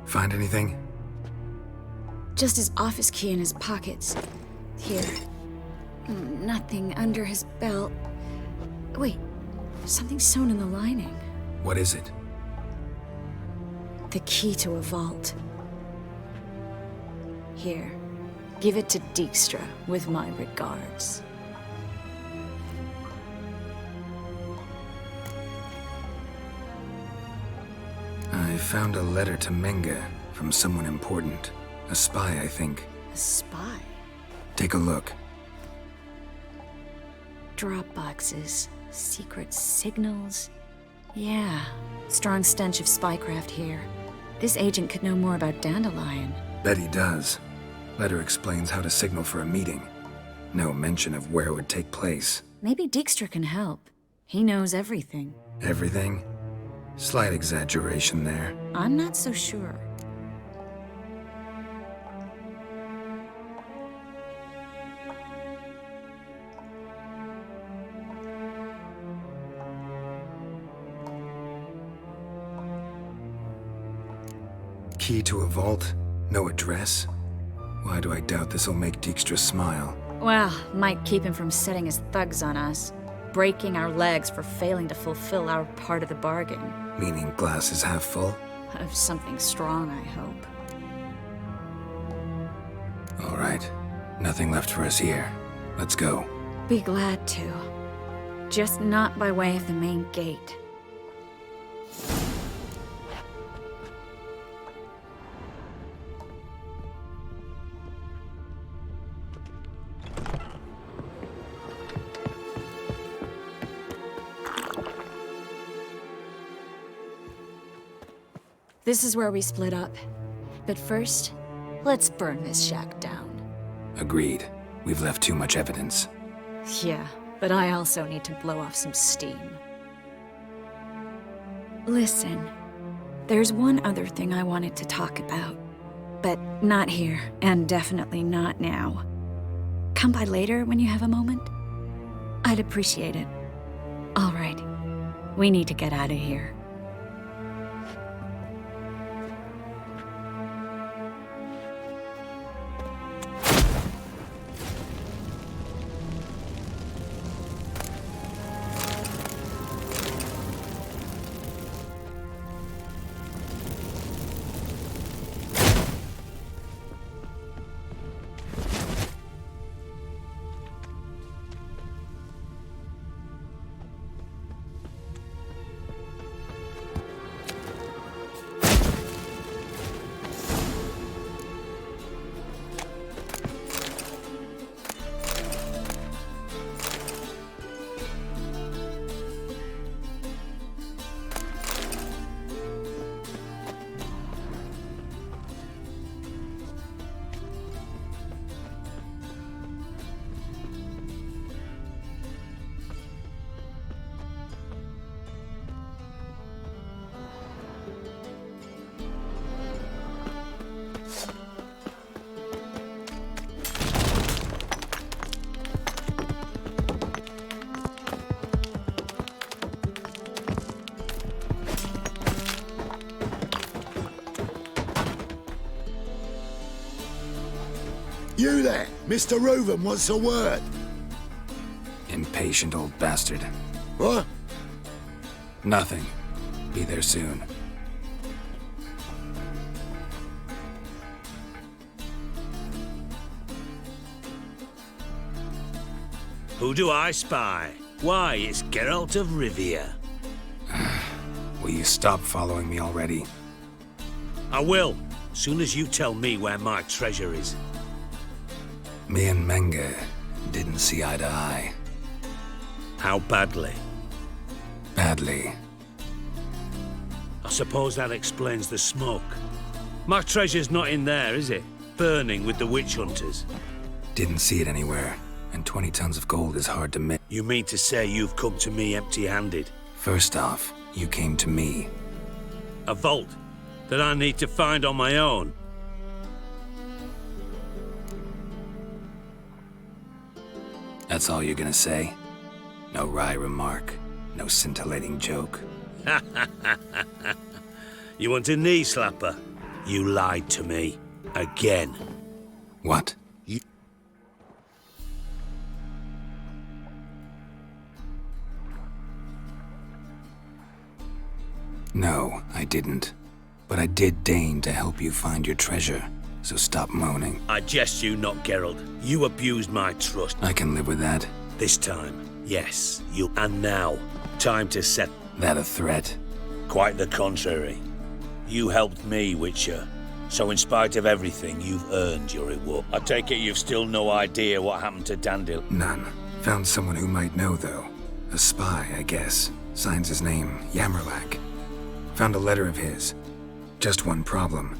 Find anything? Just his office key in his pockets. Here. Nothing under his belt. Wait, something sewn in the lining. What is it? The key to a vault. Here, give it to Dijkstra with my regards. I found a letter to Menge from someone important. A spy, I think. A spy? Take a look. Drop boxes, secret signals. Yeah, strong stench of spycraft here. This agent could know more about Dandelion. Bet he does. Letter explains how to signal for a meeting. No mention of where it would take place. Maybe Dijkstra can help. He knows everything. Everything? Slight exaggeration there. I'm not so sure. Key to a vault? No address? Why do I doubt this'll make Dijkstra smile? Well, might keep him from setting his thugs on us. Breaking our legs for failing to fulfill our part of the bargain. Meaning glass is half full? Of something strong, I hope. All right. Nothing left for us here. Let's go. Be glad to. Just not by way of the main gate. This is where we split up. But first, let's burn this shack down. Agreed. We've left too much evidence. Yeah, but I also need to blow off some steam. Listen, there's one other thing I wanted to talk about. But not here, and definitely not now. Come by later when you have a moment? I'd appreciate it. All right. We need to get out of here. You there, Mr. Reuven wants a word. Impatient old bastard. What? Nothing. Be there soon. Who do I spy? Why, it's Geralt of Rivia. Will you stop following me already? I will, soon as you tell me where my treasure is. Me and Menge didn't see eye to eye. How badly? Badly. I suppose that explains the smoke. My treasure's not in there, is it? Burning with the witch hunters. Didn't see it anywhere, and 20 tons of gold is hard to miss. You mean to say you've come to me empty-handed? First off, you came to me. A vault that I need to find on my own? That's all you're gonna say? No wry remark, no scintillating joke? You want a knee slapper? You lied to me. Again. What? No, I didn't. But I did deign to help you find your treasure, so stop moaning. I jest you not, Geralt. You abused my trust. I can live with that. This time, yes, you. And now, time to set... That a threat? Quite the contrary. You helped me, Witcher. So in spite of everything, you've earned your reward. I take it you've still no idea what happened to Dandil? None. Found someone who might know, though. A spy, I guess. Signs his name, Yamerlak. Found a letter of his. Just one problem.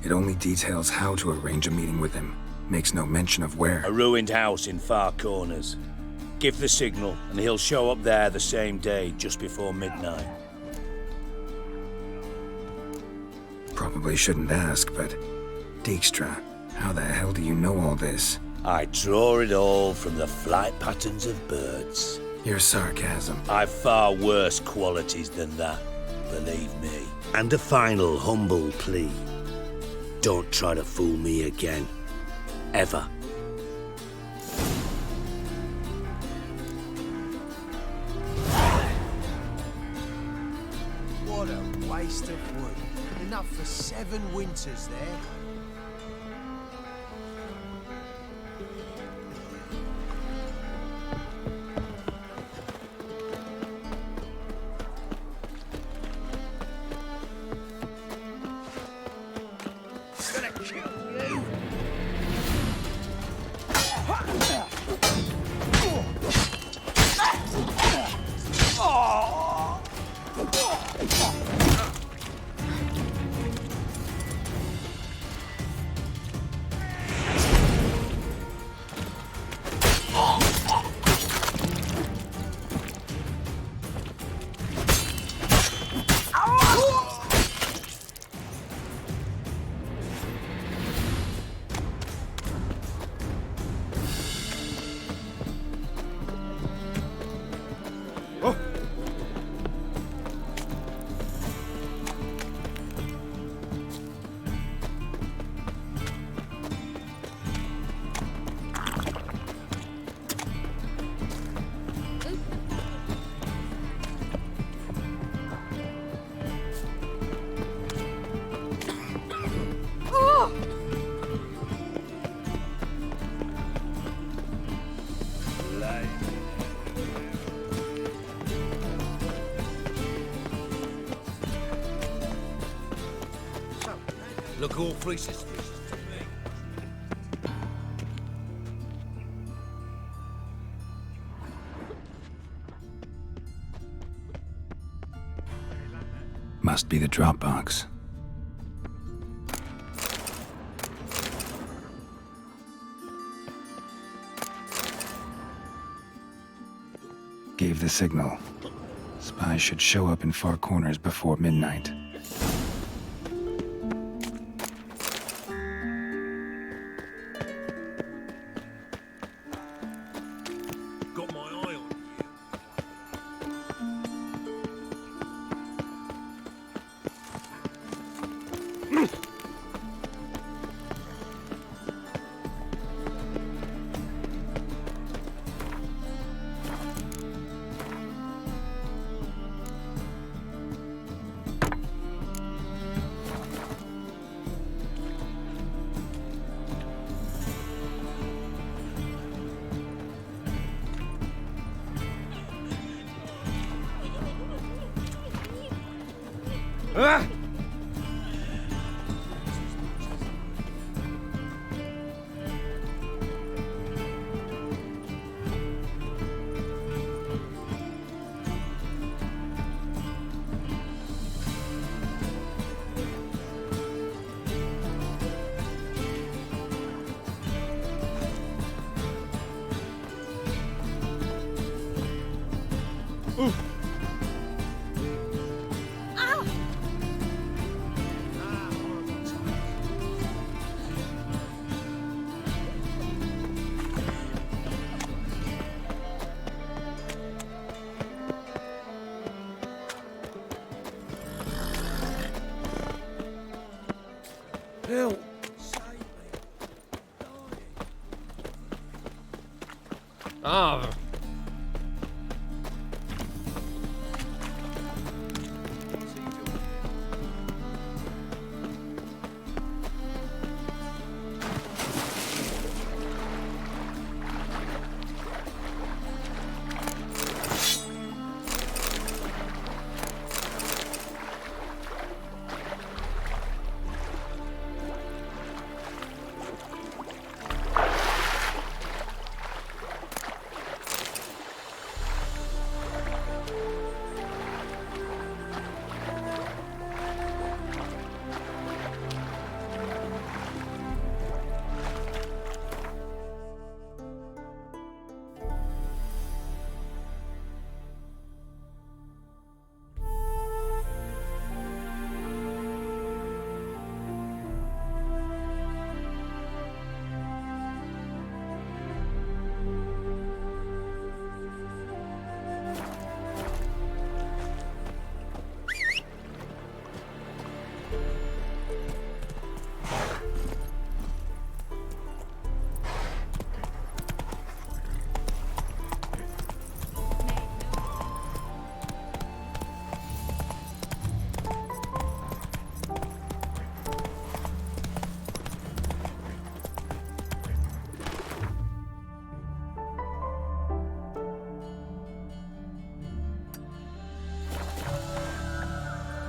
It only details how to arrange a meeting with him. Makes no mention of where. A ruined house in Far Corners. Give the signal, and he'll show up there the same day, just before midnight. Probably shouldn't ask, but... Dijkstra, how the hell do you know all this? I draw it all from the flight patterns of birds. Your sarcasm. I've far worse qualities than that, believe me. And a final humble plea. Don't try to fool me again. Ever. What a waste of wood. Enough for 7 winters there. Look awfully suspicious to me. Must be the drop box. Gave the signal. Spies should show up in Far Corners before midnight. Got my eye on you. Ah! Ooh. Help! Ah.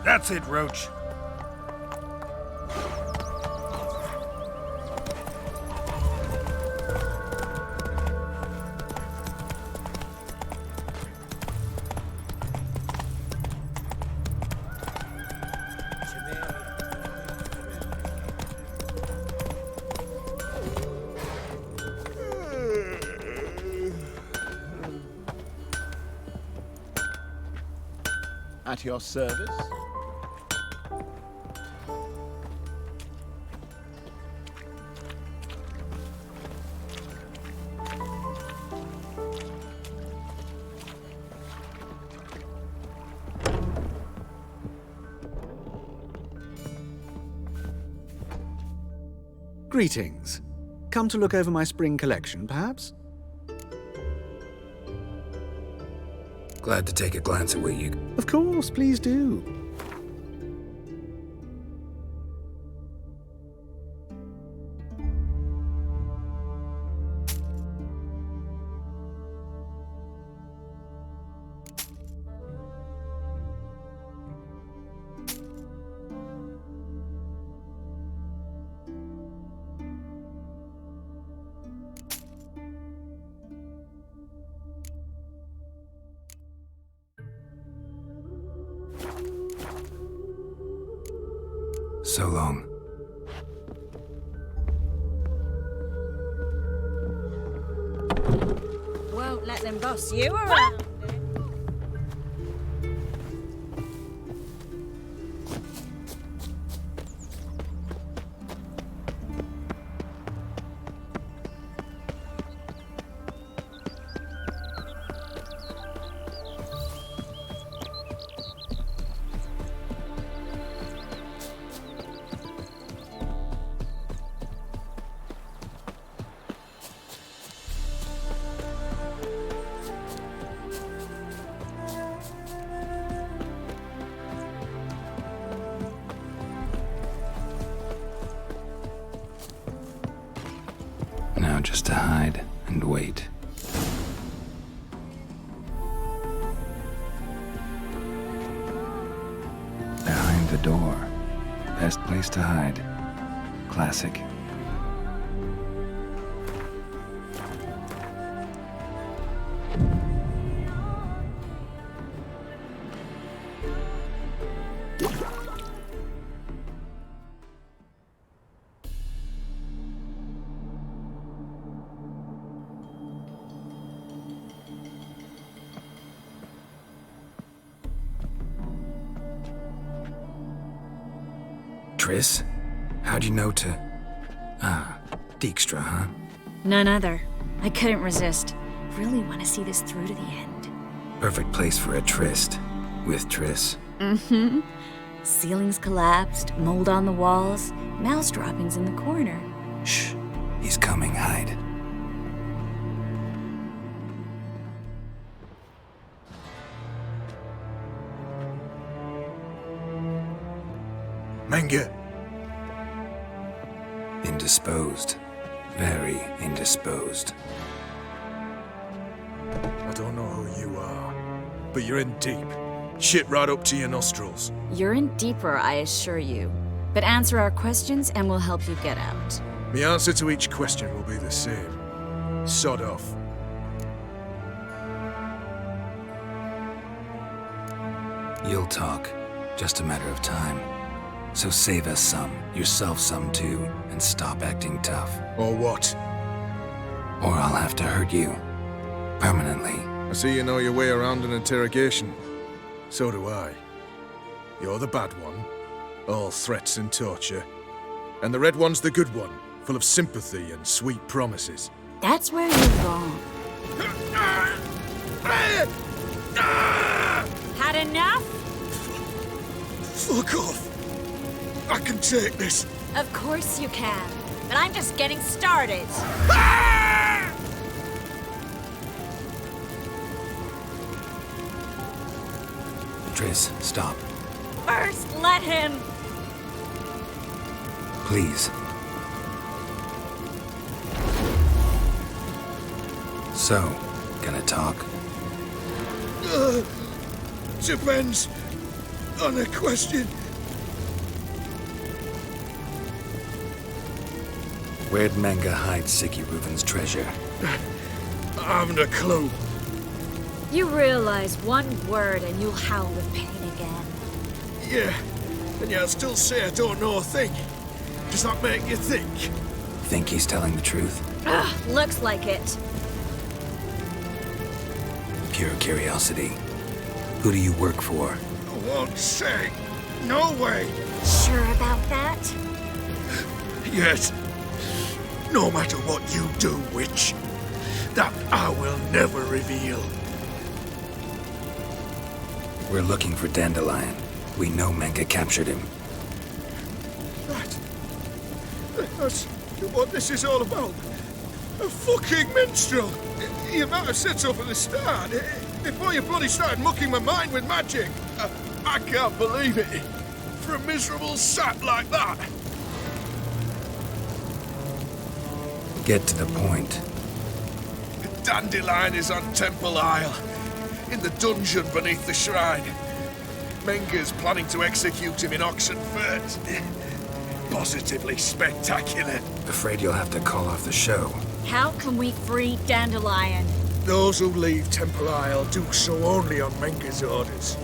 That's it, Roach. At your service. Greetings. Come to look over my spring collection, perhaps? Glad to take a glance at what you... Of course, please do. So long. Won't let them boss you around. Now just to hide and wait. Behind the door. Best place to hide. Classic. Triss? How'd you know to... Ah, Dijkstra, huh? None other. I couldn't resist. Really want to see this through to the end. Perfect place for a tryst. With Triss. Mm-hmm. Ceilings collapsed, mold on the walls, mouse droppings in the corner. Shh. He's coming, hide. Menge. Indisposed. Very indisposed. I don't know who you are, but you're in deep. Shit right up to your nostrils. You're in deeper, I assure you. But answer our questions and we'll help you get out. The answer to each question will be the same. Sod off. You'll talk. Just a matter of time. So save us some, yourself some too, and stop acting tough. Or what? Or I'll have to hurt you. Permanently. I see you know your way around an interrogation. So do I. You're the bad one, all threats and torture. And the red one's the good one, full of sympathy and sweet promises. That's where you're wrong. Had enough? Fuck off! I can take this. Of course you can. But I'm just getting started. Triss, stop. First, let him. Please. So, gonna talk? Depends on the question. Where'd Menge hide Sicky Reuven's treasure? I haven't a clue. You realize one word and you'll howl with pain again. Yeah, and yet I'll still say I don't know a thing. Does that make you think? Think he's telling the truth? Ugh, looks like it. Pure curiosity. Who do you work for? I won't say. No way. Sure about that? Yes. No matter what you do, witch, that I will never reveal. We're looking for Dandelion. We know Menge captured him. That's what this is all about. A fucking minstrel. You might have said so from the start. Before you bloody started mucking my mind with magic. I can't believe it. For a miserable sap like that. Get to the point. Dandelion is on Temple Isle, in the dungeon beneath the shrine. Menge's planning to execute him in Oxenfurt. Positively spectacular. Afraid you'll have to call off the show. How can we free Dandelion? Those who leave Temple Isle do so only on Menge's orders.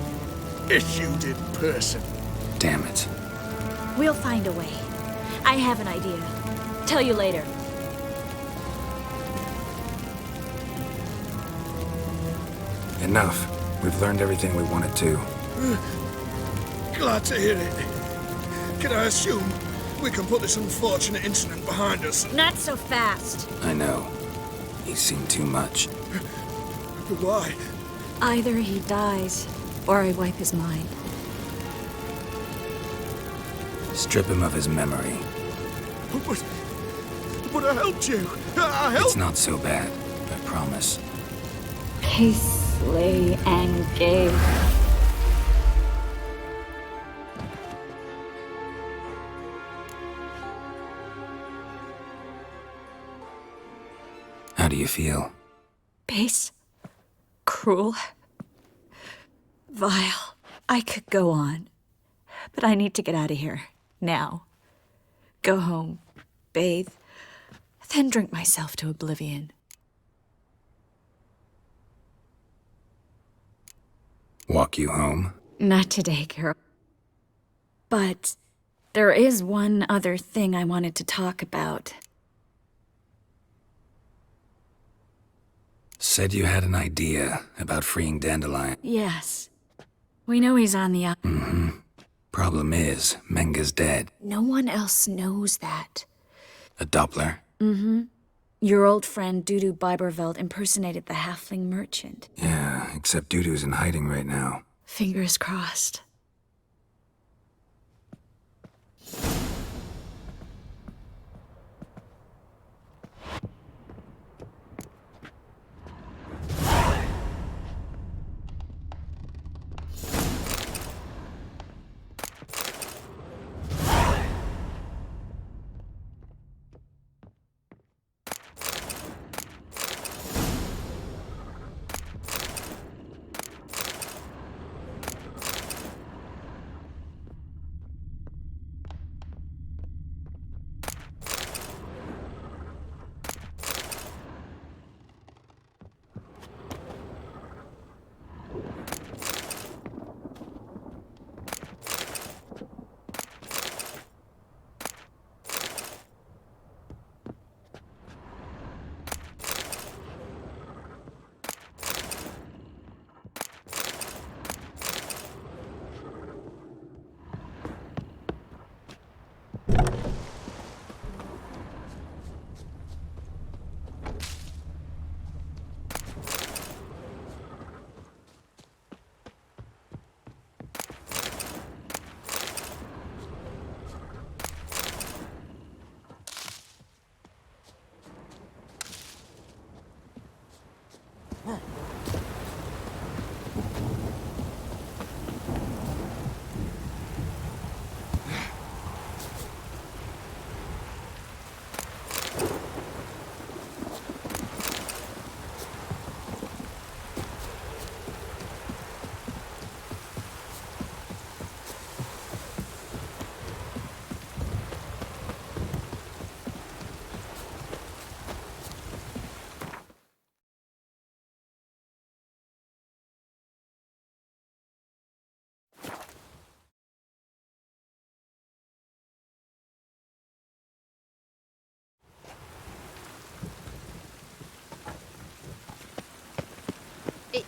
Issued in person. Damn it. We'll find a way. I have an idea. Tell you later. Enough. We've learned everything we wanted to. Glad to hear it. Can I assume we can put this unfortunate incident behind us? Not so fast. I know. He's seen too much. But why? Either he dies, or I wipe his mind. Strip him of his memory. But I helped you. I helped. It's not so bad. I promise. Slay and gave. How do you feel? Base. Cruel. Vile. I could go on. But I need to get out of here. Now. Go home. Bathe. Then drink myself to oblivion. Walk you home? Not today, Carol. But there is one other thing I wanted to talk about. Said you had an idea about freeing Dandelion. Yes. We know he's on the Mm-hmm. Problem is, Menge's dead. No one else knows that. A Doppler? Mm-hmm. Your old friend Dudu Biberveld impersonated the halfling merchant. Yeah, except Dudu's in hiding right now. Fingers crossed.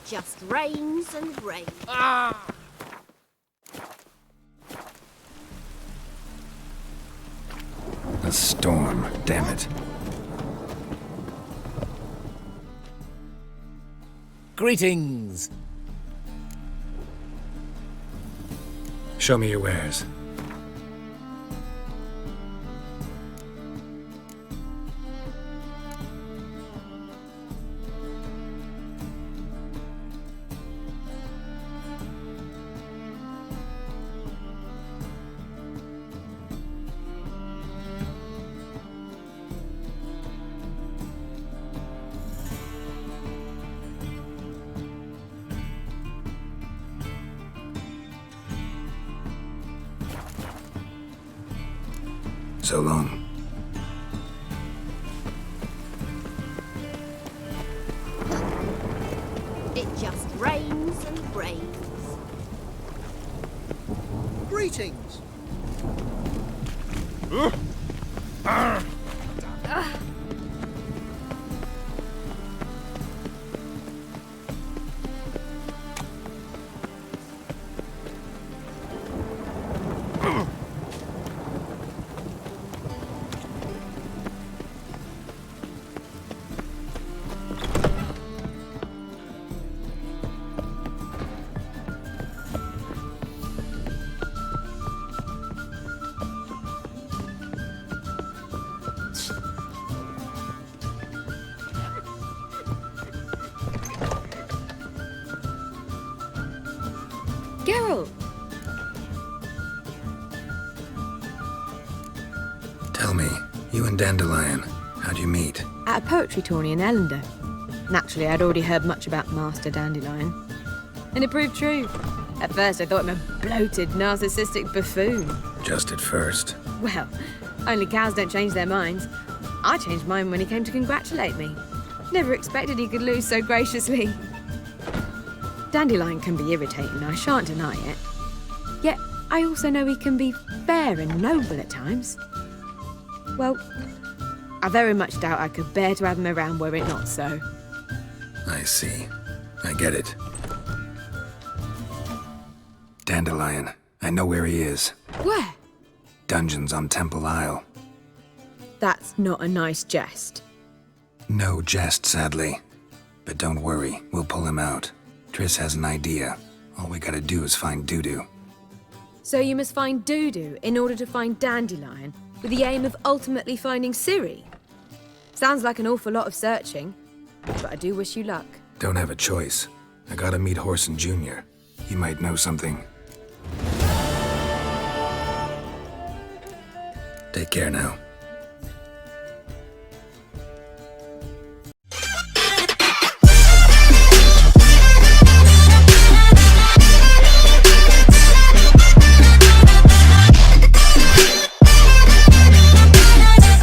just rains and rains. Ah! A storm, damn it. Greetings! Show me your wares. So long. It just rains and rains. Greetings. Geralt! Tell me, you and Dandelion, how'd you meet? At a poetry tourney in Ellender. Naturally, I'd already heard much about Master Dandelion. And it proved true. At first, I thought him a bloated, narcissistic buffoon. Just at first. Well, only cows don't change their minds. I changed mine when he came to congratulate me. Never expected he could lose so graciously. Dandelion can be irritating, I shan't deny it. Yet, I also know he can be fair and noble at times. Well, I very much doubt I could bear to have him around were it not so. I see. I get it. Dandelion. I know where he is. Where? Dungeons on Temple Isle. That's not a nice jest. No jest, sadly. But don't worry, we'll pull him out. Triss has an idea. All we gotta do is find Dudu. So you must find Dudu in order to find Dandelion, with the aim of ultimately finding Ciri? Sounds like an awful lot of searching, but I do wish you luck. Don't have a choice. I gotta meet Horson Jr. He might know something. Take care now.